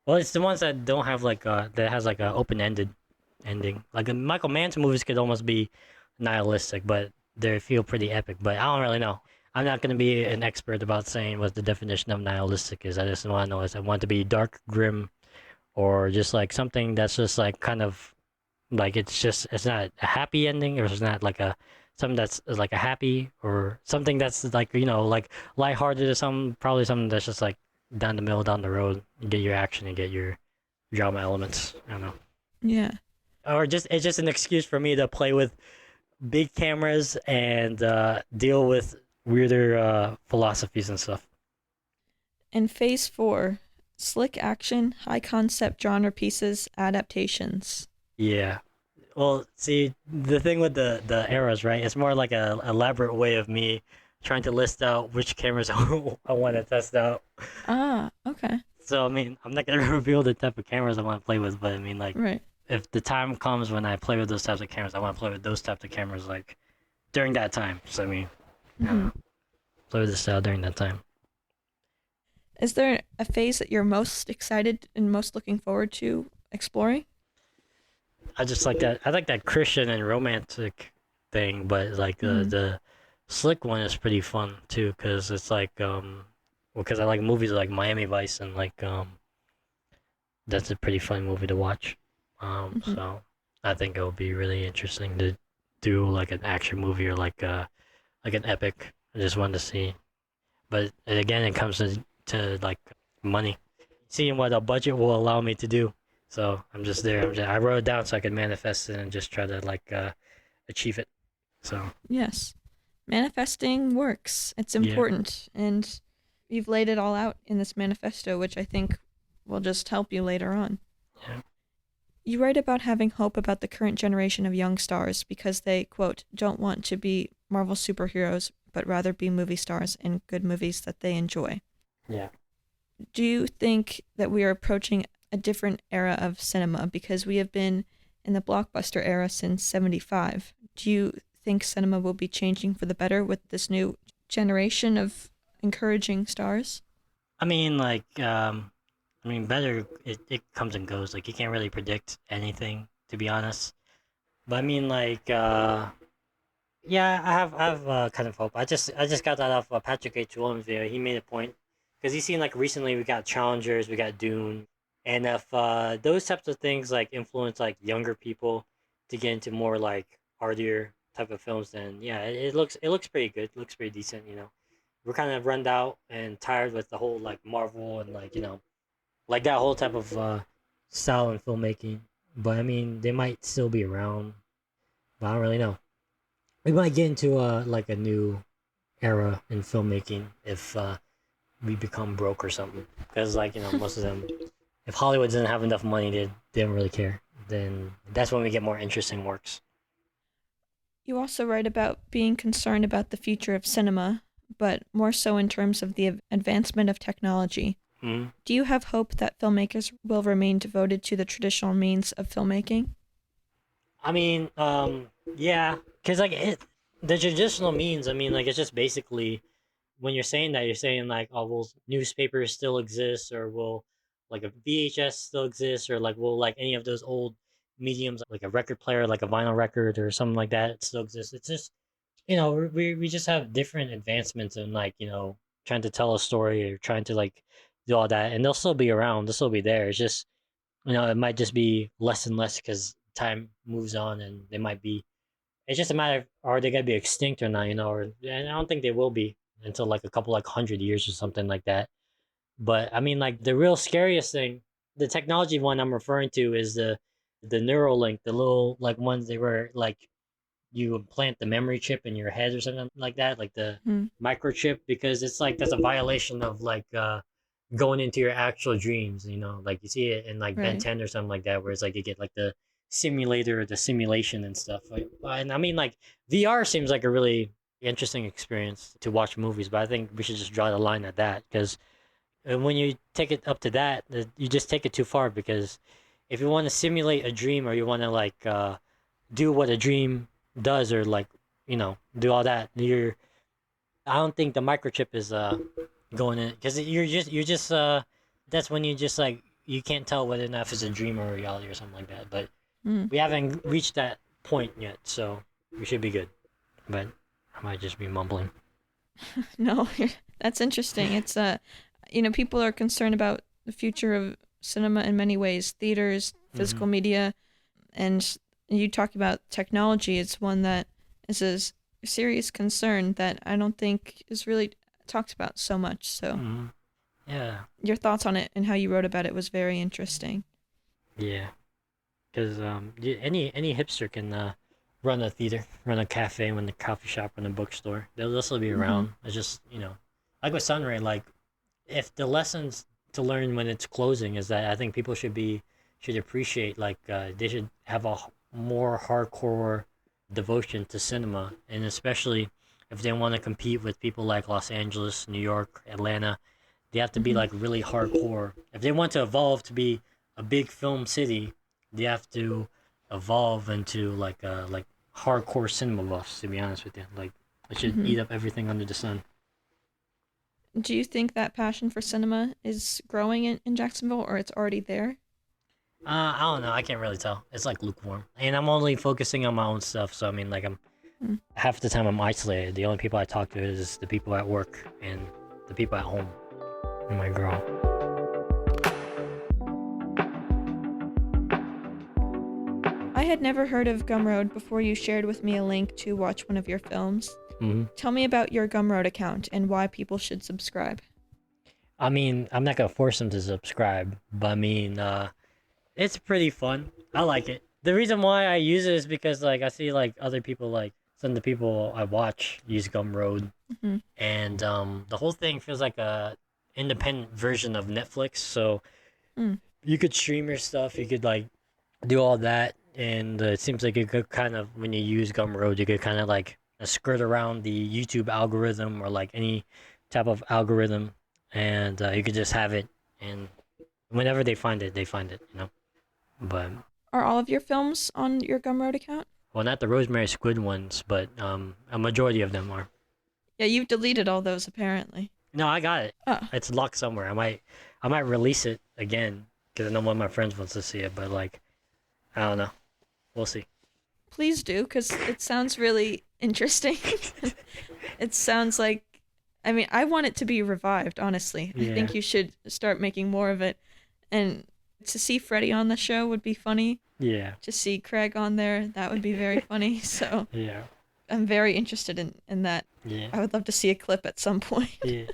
well, it's the ones that don't have like that has like a open ended ending. Like Michael Mann's movies could almost be nihilistic, but they feel pretty epic. But I don't really know. I'm not gonna be an expert about saying what the definition of nihilistic is. I just want to know is I want it to be dark, grim, or just like something that's just like kind of like it's not a happy ending, or it's not like a something that's like a happy, or something that's like like lighthearted, or something probably something that's just like down the middle, down the road. You get your action and get your drama elements. I don't know. Yeah. Or just it's just an excuse for me to play with big cameras and deal with weirder philosophies and stuff. And phase 4, slick action, high concept genre pieces, adaptations. Yeah. Well, see, the thing with the eras, right? It's more like a elaborate way of me trying to list out which cameras I want to test out. Ah, okay. So I mean, I'm not gonna reveal the type of cameras I want to play with, but I mean, like, Right. if the time comes when I play with those types of cameras, I want to play with those types of cameras like during that time. So I mean, Mm-hmm. play with the style during that time. Is there a phase that you're most excited and most looking forward to exploring? I just like that. I like that Christian and romantic thing, but like the slick one is pretty fun too, because it's like well, because I like movies like Miami Vice, and like that's a pretty fun movie to watch. So I think it would be really interesting to do like an action movie or like an epic. I just wanted to see, but again, it comes to like money, seeing what a budget will allow me to do. So I'm just there. I wrote it down so I could manifest it and just try to like achieve it. So Yes. Manifesting works. It's yeah, important. And you've laid it all out in this manifesto, which I think will just help you later on. yeah, You write about having hope about the current generation of young stars because they, quote, don't want to be Marvel superheroes, but rather be movie stars in good movies that they enjoy. yeah. Do you think that we are approaching a different era of cinema because we have been in the blockbuster era since 75? Do you think cinema will be changing for the better with this new generation of encouraging stars? I mean, like, better. It comes and goes. Like, you can't really predict anything, to be honest. But I mean, like, yeah, I have kind of hope. I just got that off Patrick H. Williams video. He made a point because he's seen like recently we got Challengers, we got Dune, and if those types of things like influence like younger people to get into more like artier type of films, then yeah, it looks pretty good. It looks pretty decent. We're kind of run out and tired with the whole like Marvel and like like that whole type of style in filmmaking. But I mean, they might still be around, but I don't really know. We might get into like a new era in filmmaking if we become broke or something. Because like, you know, most of them, if Hollywood doesn't have enough money, they don't really care. Then that's when we get more interesting works. You also write about being concerned about the future of cinema, but more so in terms of the advancement of technology. Mm-hmm. Do you have hope that filmmakers will remain devoted to the traditional means of filmmaking? I mean, yeah, because like the traditional means, I mean, like it's just basically when you're saying that, you're saying like, oh, will newspapers still exist, or will like a VHS still exist, or like will like any of those old mediums, like a record player, like a vinyl record or something like that, still exist? It's just, you know, we just have different advancements in like, you know, trying to tell a story or trying to like do all that, and they'll still be around, they'll still be there. It's just, you know, it might just be less and less because time moves on, and they might be. It's just a matter of are they gonna be extinct or not, you know? Or and I don't think they will be until like a couple like 100 years or something like that. But I mean, like the real scariest thing, the technology one I'm referring to is the Neuralink, the little like ones they were like you implant the memory chip in your head or something like that, like the Hmm. microchip, because it's like that's a violation of like going into your actual dreams, you know, like you see it in like Ben Right. 10 or something like that, where it's like you get like the simulator, the simulation and stuff. Like, and I mean, like VR seems like a really interesting experience to watch movies, but I think we should just draw the line at that because when you take it up to that, you just take it too far because if you want to simulate a dream or you want to like do what a dream does or like you know do all that, you're I don't think the microchip is going in because you're just that's when you just like you can't tell whether or not if it's a dream or reality or something like that. But Hmm. we haven't reached that point yet, so we should be good. But I might just be mumbling. No, that's interesting. It's people are concerned about the future of cinema in many ways, theaters, Mm-hmm. physical media, and you talk about technology. It's one that is a serious concern that I don't think is really talked about so much. So Mm-hmm. Yeah, your thoughts on it and how you wrote about it was very interesting. yeah. Because any hipster can run a theater, run a cafe, run a coffee shop, run a bookstore. They'll also be Mm-hmm. around. It's just like with Sunray, like if the lessons to learn when it's closing is that I think people should appreciate like they should have a more hardcore devotion to cinema, and especially if they want to compete with people like Los Angeles, New York, Atlanta, they have to be Mm-hmm. like really hardcore. If they want to evolve to be a big film city, they have to evolve into like hardcore cinema buffs. To be honest with you, like it should Mm-hmm. eat up everything under the sun. Do you think that passion for cinema is growing in Jacksonville or it's already there? I don't know. I can't really tell. It's like lukewarm, and I'm only focusing on my own stuff. So I mean, like I'm Mm. half the time I'm isolated. The only people I talk to is the people at work and the people at home. And my girl. I had never heard of Gumroad before you shared with me a link to watch one of your films. Hmm. Tell me about your Gumroad account and why people should subscribe. I mean, I'm not gonna force them to subscribe, but I mean, it's pretty fun. I like it. The reason why I use it is because like I see like other people like some of the people I watch use Gumroad, Hmm. and the whole thing feels like a independent version of Netflix. So Mm. you could stream your stuff. You could like do all that, and it seems like you could kind of when you use Gumroad, you could kind of like skirt around the YouTube algorithm or like any type of algorithm, and you could just have it, and whenever they find it, they find it, you know. But Are all of your films on your Gumroad account? well, not the Rosemary Squid ones, but a majority of them are. Yeah, you've deleted all those apparently. No, I got it. Oh, It's locked somewhere. I might release it again because I know one of my friends wants to see it, but like I don't know. We'll see. please do, because it sounds really interesting. It sounds like, I mean, I want it to be revived, honestly. I Yeah, think you should start making more of it. And to see Freddy on the show would be funny. yeah, To see Craig on there, that would be very funny. So yeah, I'm very interested in that. yeah. I would love to see a clip at some point. Yeah,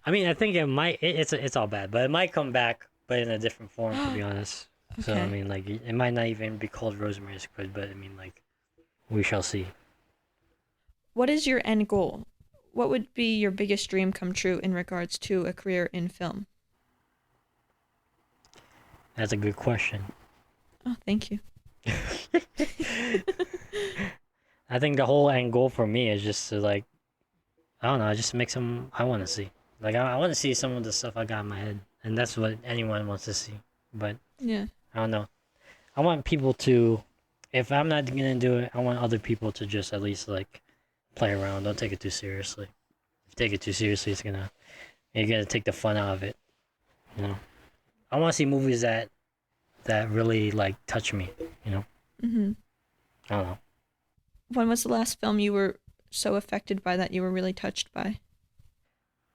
I mean, I think it might. It's all bad, but it might come back, but in a different form, to be honest. So I Okay. mean, like, it might not even be called Rosemary Squid, but I mean, like, we shall see. What is your end goal? what would be your biggest dream come true in regards to a career in film? That's a good question. Oh, thank you. I think the whole end goal for me is just to like, I don't know, just make some I want to see. Like I want to see some of the stuff I got in my head, and that's what anyone wants to see. But Yeah. I don't know. I want people to, if I'm not gonna do it, I want other people to just at least like play around. Don't take it too seriously. If you take it too seriously, you're gonna take the fun out of it. You know. I want to see movies that really like touch me. You know. Mm-hmm. I don't know. When was the last film you were so affected by that you were really touched by?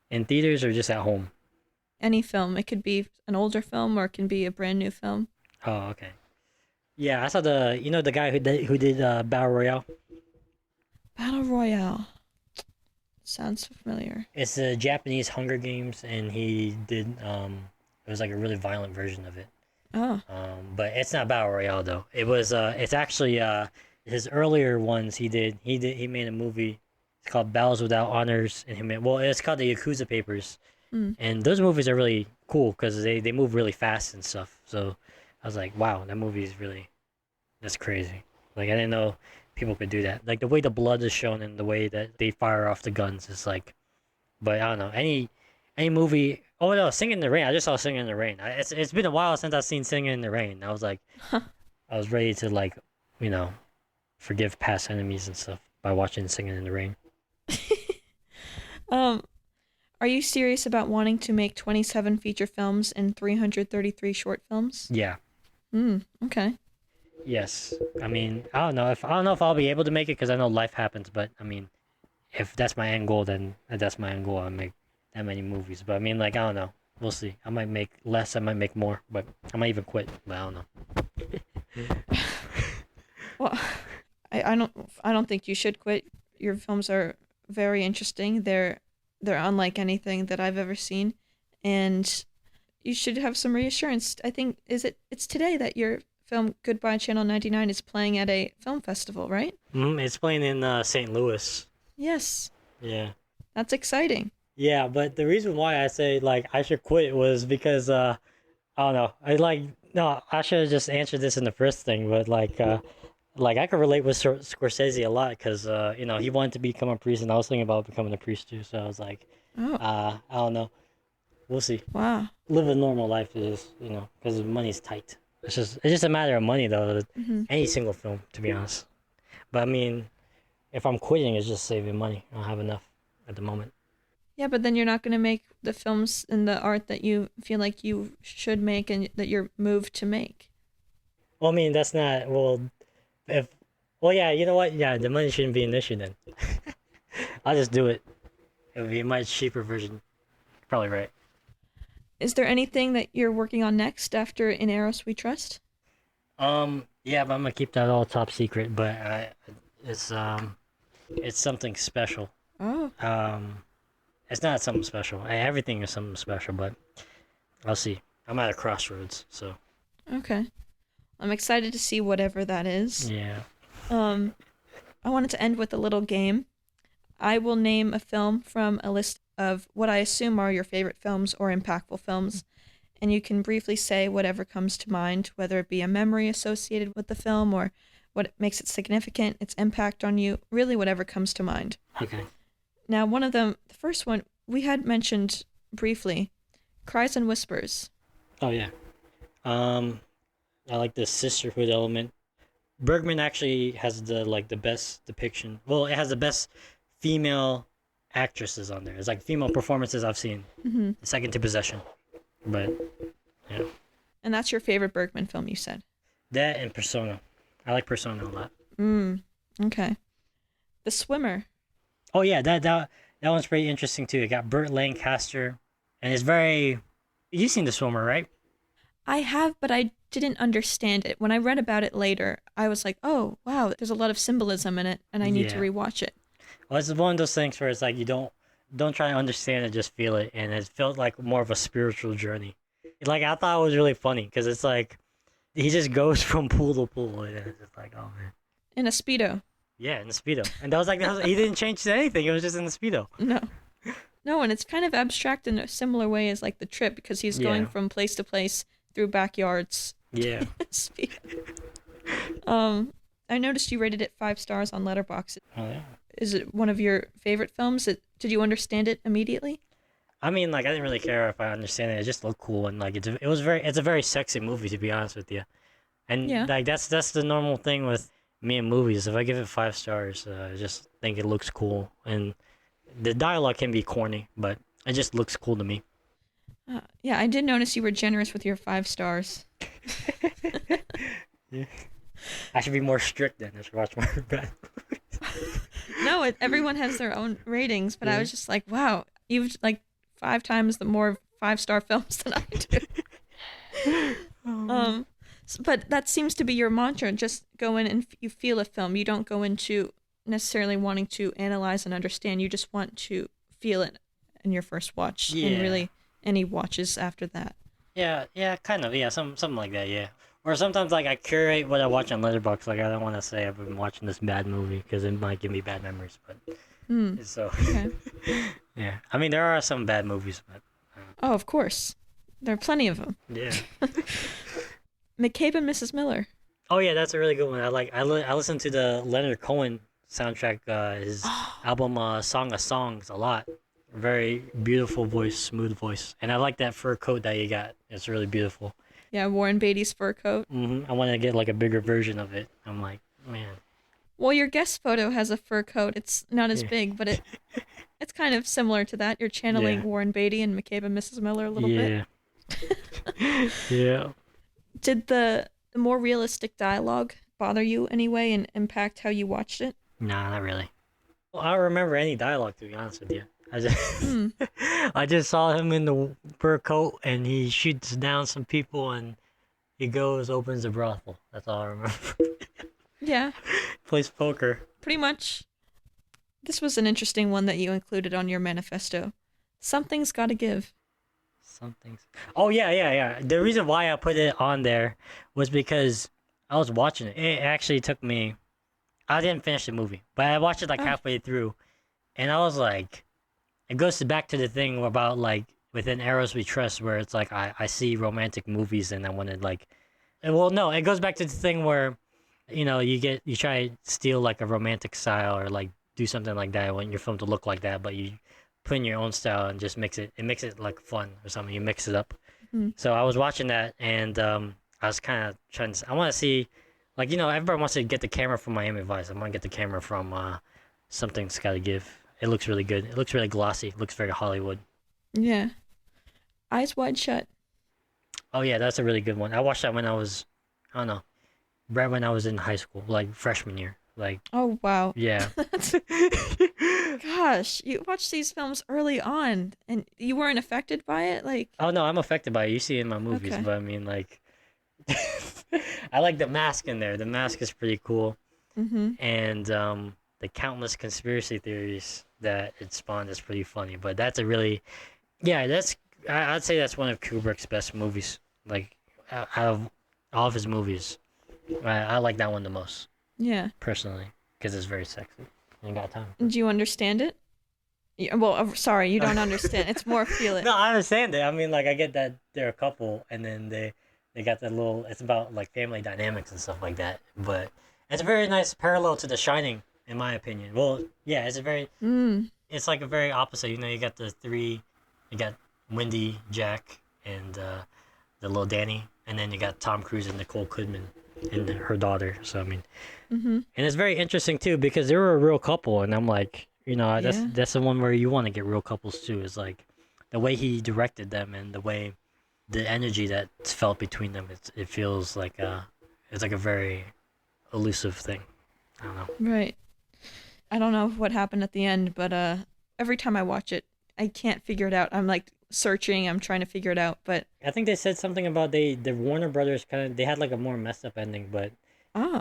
In theaters or just at home? Any film. It could be an older film or it can be a brand new film. Oh, okay. Yeah, I saw the guy who did Battle Royale. Battle Royale. Sounds familiar. It's the Japanese Hunger Games, and he did it was like a really violent version of it. Oh. But it's not Battle Royale though. It's actually his earlier ones he made a movie. It's called Battles Without Honors, and it's called the Yakuza Papers. Mm. And those movies are really cool because they move really fast and stuff. So I was like, wow, that movie is that's crazy. Like I didn't know people could do that. Like the way the blood is shown and the way that they fire off the guns is like, but I don't know, any movie. Oh no, Singing in the Rain. I just saw Singing in the Rain. It's been a while since I've seen Singing in the Rain. I was like, I was ready to like, forgive past enemies and stuff by watching Singing in the Rain. Are you serious about wanting to make 27 feature films and 333 short films? Yeah. Okay. Yes. I mean, I don't know if I'll be able to make it because I know life happens, but I mean, if that's my end goal, then that's my end goal. I'll make that many movies. But I mean, like, I don't know. We'll see. I might make less, I might make more, but I might even quit, but I don't know. Well, I don't think you should quit. Your films are very interesting. They're unlike anything that I've ever seen, and you should have some reassurance. I think it's today that your film Goodbye Channel 99 is playing at a film festival, right? It's playing in St. Louis. Yes. Yeah. That's exciting. Yeah, but the reason why I say like I should quit was because I don't know. I should have just answered this in the first thing, but like I could relate with Scorsese a lot because he wanted to become a priest, and I was thinking about becoming a priest too. So I was like, I don't know. We'll see. Wow. Live a normal life is because money's tight. It's just a matter of money though. Mm-hmm. Any single film, to be honest. But I mean, if I'm quitting, it's just saving money. I don't have enough at the moment. Yeah, but then you're not going to make the films and the art that you feel like you should make and that you're moved to make. Well, I mean, that's not, yeah, you know what? Yeah, the money shouldn't be an issue then. I'll just do it. It would be a much cheaper version. Probably right. Is there anything that you're working on next after In Eros We Trust? Yeah, but I'm gonna keep that all top secret, but it's something special. Oh. It's not something special. Everything is something special, but I'll see. I'm at a crossroads, so. Okay. I'm excited to see whatever that is. Yeah. I wanted to end with a little game. I will name a film from a list of what I assume are your favorite films or impactful films, and you can briefly say whatever comes to mind, whether it be a memory associated with the film or what makes it significant, its impact on you, really whatever comes to mind. Okay. Now, one of them, the first one, we had mentioned briefly, Cries and Whispers. Oh, yeah. I like the sisterhood element. Bergman actually has the best depiction. Well, it has the best female actresses on there. It's like female performances I've seen. Mm-hmm. Second to Possession. But, yeah. And that's your favorite Bergman film, you said? That and Persona. I like Persona a lot. Okay. The Swimmer. Oh, yeah, that one's pretty interesting, too. It got Burt Lancaster, and it's very... You've seen The Swimmer, right? I have, but I didn't understand it. When I read about it later, I was like, oh, wow, there's a lot of symbolism in it, and I need to rewatch it. Well, it's one of those things where it's like you don't try to understand it, just feel it, and it felt like more of a spiritual journey. Like, I thought it was really funny, because it's like, he just goes from pool to pool, and it's just like, oh, man. In a Speedo. Yeah, in the Speedo. And he didn't change anything. It was just in the Speedo. No. No, and it's kind of abstract in a similar way as like the trip because he's going from place to place through backyards. Yeah. I noticed you rated it 5 stars on Letterboxd. Oh, yeah. Is it one of your favorite films? Did you understand it immediately? I mean, like, I didn't really care if I understand it. It just looked cool, and like it's a very sexy movie, to be honest with you. And like that's the normal thing with me in movies. If I give it 5 stars, I just think it looks cool, and the dialogue can be corny, but it just looks cool to me. Yeah, I did notice you were generous with your 5 stars. Yeah. I should be more strict then. I should watch more bad movies. No, everyone has their own ratings, but I was just like, wow, you've like 5 times the more 5-star films than I do. But that seems to be your mantra. Just go in and you feel a film. You don't go into necessarily wanting to analyze and understand. You just want to feel it in your first watch, and really any watches after that. Yeah, kind of. Yeah, something like that. Yeah. Or sometimes, like, I curate what I watch on Letterboxd. Like, I don't want to say I've been watching this bad movie because it might give me bad memories. But so, yeah. I mean, there are some bad movies, but. Oh, of course, there are plenty of them. Yeah. McCabe and Mrs. Miller. Oh yeah, that's a really good one. I listen to the Leonard Cohen soundtrack, his album "Song of Songs" a lot. Very beautiful voice, smooth voice, and I like that fur coat that you got. It's really beautiful. Yeah, Warren Beatty's fur coat. I want to get like a bigger version of it. I'm like, man. Well, your guest photo has a fur coat. It's not as big, but it's kind of similar to that. You're channeling Warren Beatty and McCabe and Mrs. Miller a little bit. Yeah. Did the more realistic dialogue bother you anyway and impact how you watched it? Nah, not really. Well, I don't remember any dialogue, to be honest with you. I just saw him in the fur coat, and he shoots down some people, and he opens a brothel. That's all I remember. Yeah. Plays poker. Pretty much. This was an interesting one that you included on your manifesto. Something's gotta give. Oh, yeah. The reason why I put it on there was because I was watching it. It actually took me... I didn't finish the movie, but I watched it like halfway through, and I was like... It goes back to the thing about, like, within Eros We Trust, where it's like I see romantic movies and I want to, like... Well, no, it goes back to the thing where, you know, you try to steal, like, a romantic style or, like, do something like that. I want your film to look like that, but you put in your own style and just makes it like fun or something. You mix it up. So I was watching that, and I was kind of trying to... I want to see... Like, you know, everybody wants to get the camera from Miami Vice. I want to get the camera from Something's Gotta Give. It looks really good. It looks really glossy. It looks very Hollywood. Yeah. Eyes Wide Shut. Oh, yeah, that's a really good one. I watched that when I was, I don't know, right when I was in high school, like freshman year. Like. Oh, wow. Yeah. Gosh, you watched these films early on, and you weren't affected by it? Like. Oh, no, I'm affected by it. You see it in my movies, but I mean, like, I like the mask in there. The mask is pretty cool. And the countless conspiracy theories that it spawned is pretty funny. But that's a really, I'd say that's one of Kubrick's best movies. Like, out of all of his movies, I like that one the most. Yeah. Personally, because it's very sexy. You got time. Do you understand it? Well, sorry, you don't understand. It's more feel it. No, I understand it. I mean, like, I get that they're a couple, and then they got that little. It's about like family dynamics and stuff like that. But it's a very nice parallel to The Shining, in my opinion. Well, yeah, it's a very. It's like a very opposite. You know, you got the three. You got Wendy, Jack, and the little Danny, and then you got Tom Cruise and Nicole Kidman and her daughter. So I mean, and it's very interesting too because they were a real couple, and I'm like, you know, that's the one where you want to get real couples too. Is like the way he directed them and the way the energy that's felt between them. It feels like it's like a very elusive thing. I don't know. Right. I don't know what happened at the end, but every time I watch it, I can't figure it out. I'm like searching. I'm trying to figure it out, but I think they said something about the Warner Brothers they had like a more messed up ending, but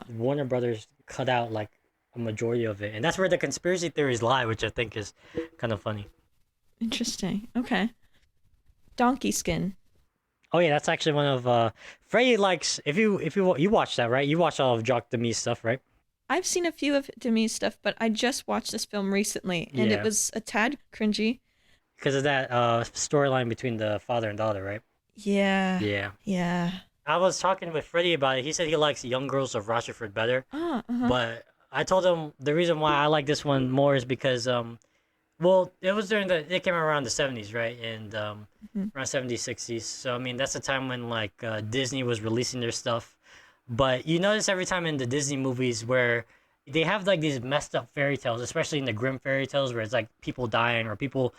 Warner Brothers cut out like a majority of it, and that's where the conspiracy theories lie, which I think is kind of funny. Interesting. Okay. Donkey Skin. Oh yeah, that's actually one of Freddy likes. If you watch that, right? You watch all of Jacques Demy's stuff, right? I've seen a few of Demi's stuff, but I just watched this film recently, and it was a tad cringy. Because of that storyline between the father and daughter, right? Yeah. Yeah. Yeah. I was talking with Freddy about it. He said he likes Young Girls of Rochefort better. But I told him the reason why I like this one more is because, well, it was it came around the 70s, right? And around 70s, 60s. So, I mean, that's the time when, like, Disney was releasing their stuff. But you notice every time in the Disney movies where they have, like, these messed up fairy tales, especially in the grim fairy tales where it's, like, people dying or people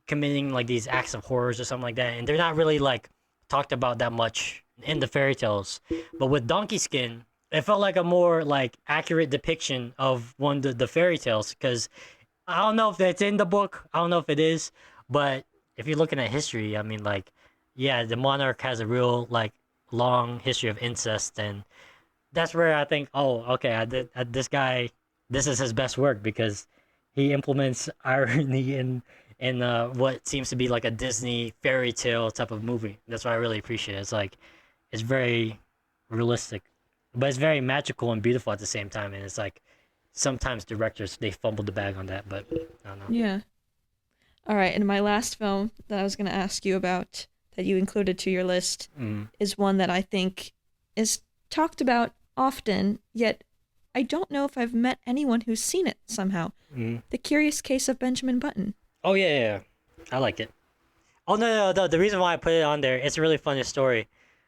committing, like, these acts of horrors or something like that. And they're not really, like, talked about that much in the fairy tales. But with Donkey Skin, it felt like a more, like, accurate depiction of one of the fairy tales. Because I don't know if that's in the book. I don't know if it is. But if you're looking at history, I mean, like, yeah, the monarch has a real, like, long history of incest. And that's where I think, oh, okay, this guy, this is his best work because he implements irony in what seems to be like a Disney fairy tale type of movie. That's what I really appreciate. It's like, it's very realistic, but it's very magical and beautiful at the same time. And it's like, sometimes directors, they fumble the bag on that, but I don't know. Yeah. All right, and my last film that I was going to ask you about that you included to your list is one that I think is talked about often, yet I don't know if I've met anyone who's seen it somehow. The Curious Case of Benjamin Button. Oh, yeah. I like it. Oh, no. The reason why I put it on there, it's a really funny story.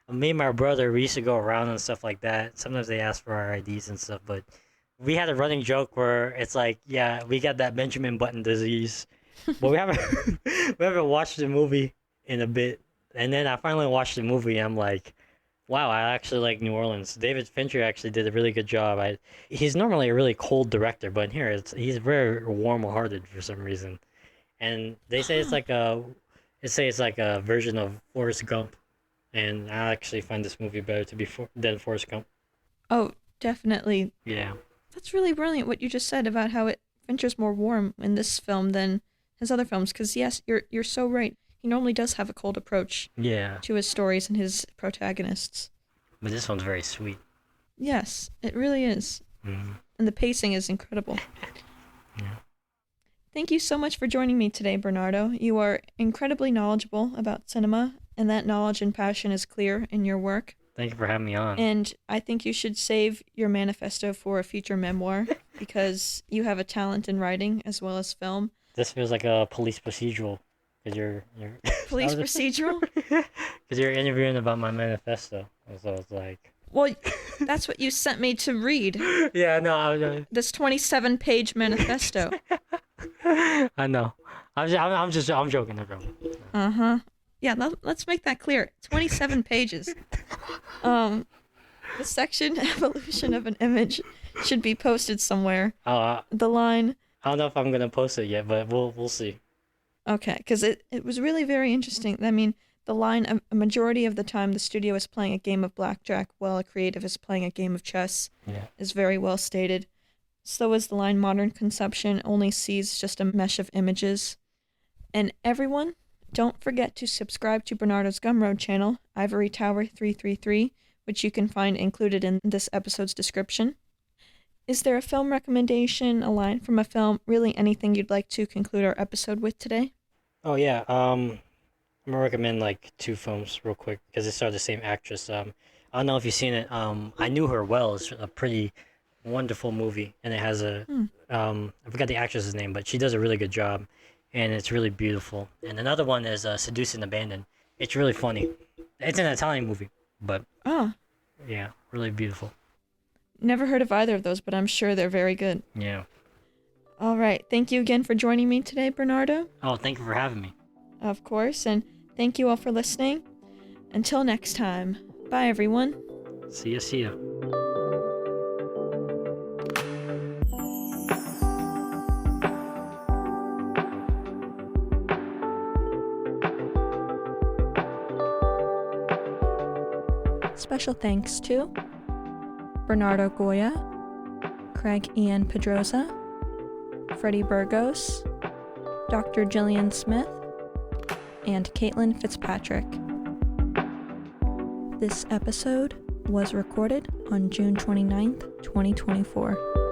Me and my brother, we used to go around and stuff like that. Sometimes they ask for our IDs and stuff, but we had a running joke where it's like, yeah, we got that Benjamin Button disease. But we haven't watched the movie in a bit. And then I finally watched the movie, and I'm like, wow, I actually like New Orleans. David Fincher actually did a really good job. He's normally a really cold director, but here he's very warm-hearted for some reason. And they say it's like a version of Forrest Gump. And I actually find this movie better than Forrest Gump. Oh, definitely. Yeah. That's really brilliant what you just said about how Fincher's more warm in this film than his other films. Because yes, you're so right. He normally does have a cold approach. To his stories and his protagonists. But this one's very sweet. Yes, it really is. And the pacing is incredible. Yeah. Thank you so much for joining me today, Bernardo. You are incredibly knowledgeable about cinema, and that knowledge and passion is clear in your work. Thank you for having me on. And I think you should save your manifesto for a future memoir because you have a talent in writing as well as film. This feels like a police procedural. Because you're police procedural? Because you're interviewing about my manifesto. So it's like... Well, that's what you sent me to read. Yeah, no. This 27-page manifesto. I know. I'm joking. Yeah, let's make that clear. 27 pages. The section evolution of an image should be posted somewhere. The line. I don't know if I'm gonna post it yet, but we'll see. Okay, because it was really very interesting. I mean, the line, a majority of the time the studio is playing a game of blackjack while a creative is playing a game of chess, is very well stated. So is the line, modern conception only sees just a mesh of images. And everyone, don't forget to subscribe to Bernardo's Gumroad channel, Ivory Tower 333, which you can find included in this episode's description. Is there a film recommendation, a line from a film, really anything you'd like to conclude our episode with today? Oh, yeah. I'm going to recommend, like, 2 films real quick, because they star the same actress. I don't know if you've seen it. I Knew Her Well. It's a pretty wonderful movie, and it has I forgot the actress's name, but she does a really good job, and it's really beautiful. And another one is Seduced and Abandoned. It's really funny. It's an Italian movie, but yeah, really beautiful. Never heard of either of those, but I'm sure they're very good. Yeah. All right. Thank you again for joining me today, Bernardo. Oh, thank you for having me. Of course, and thank you all for listening. Until next time, bye everyone. See ya. Special thanks to Bernardo Goya, Craig Ian Pedroza, Freddy Burgos, Dr. Jillian Smith, and Caitlin Fitzpatrick. This episode was recorded on June 29th, 2024.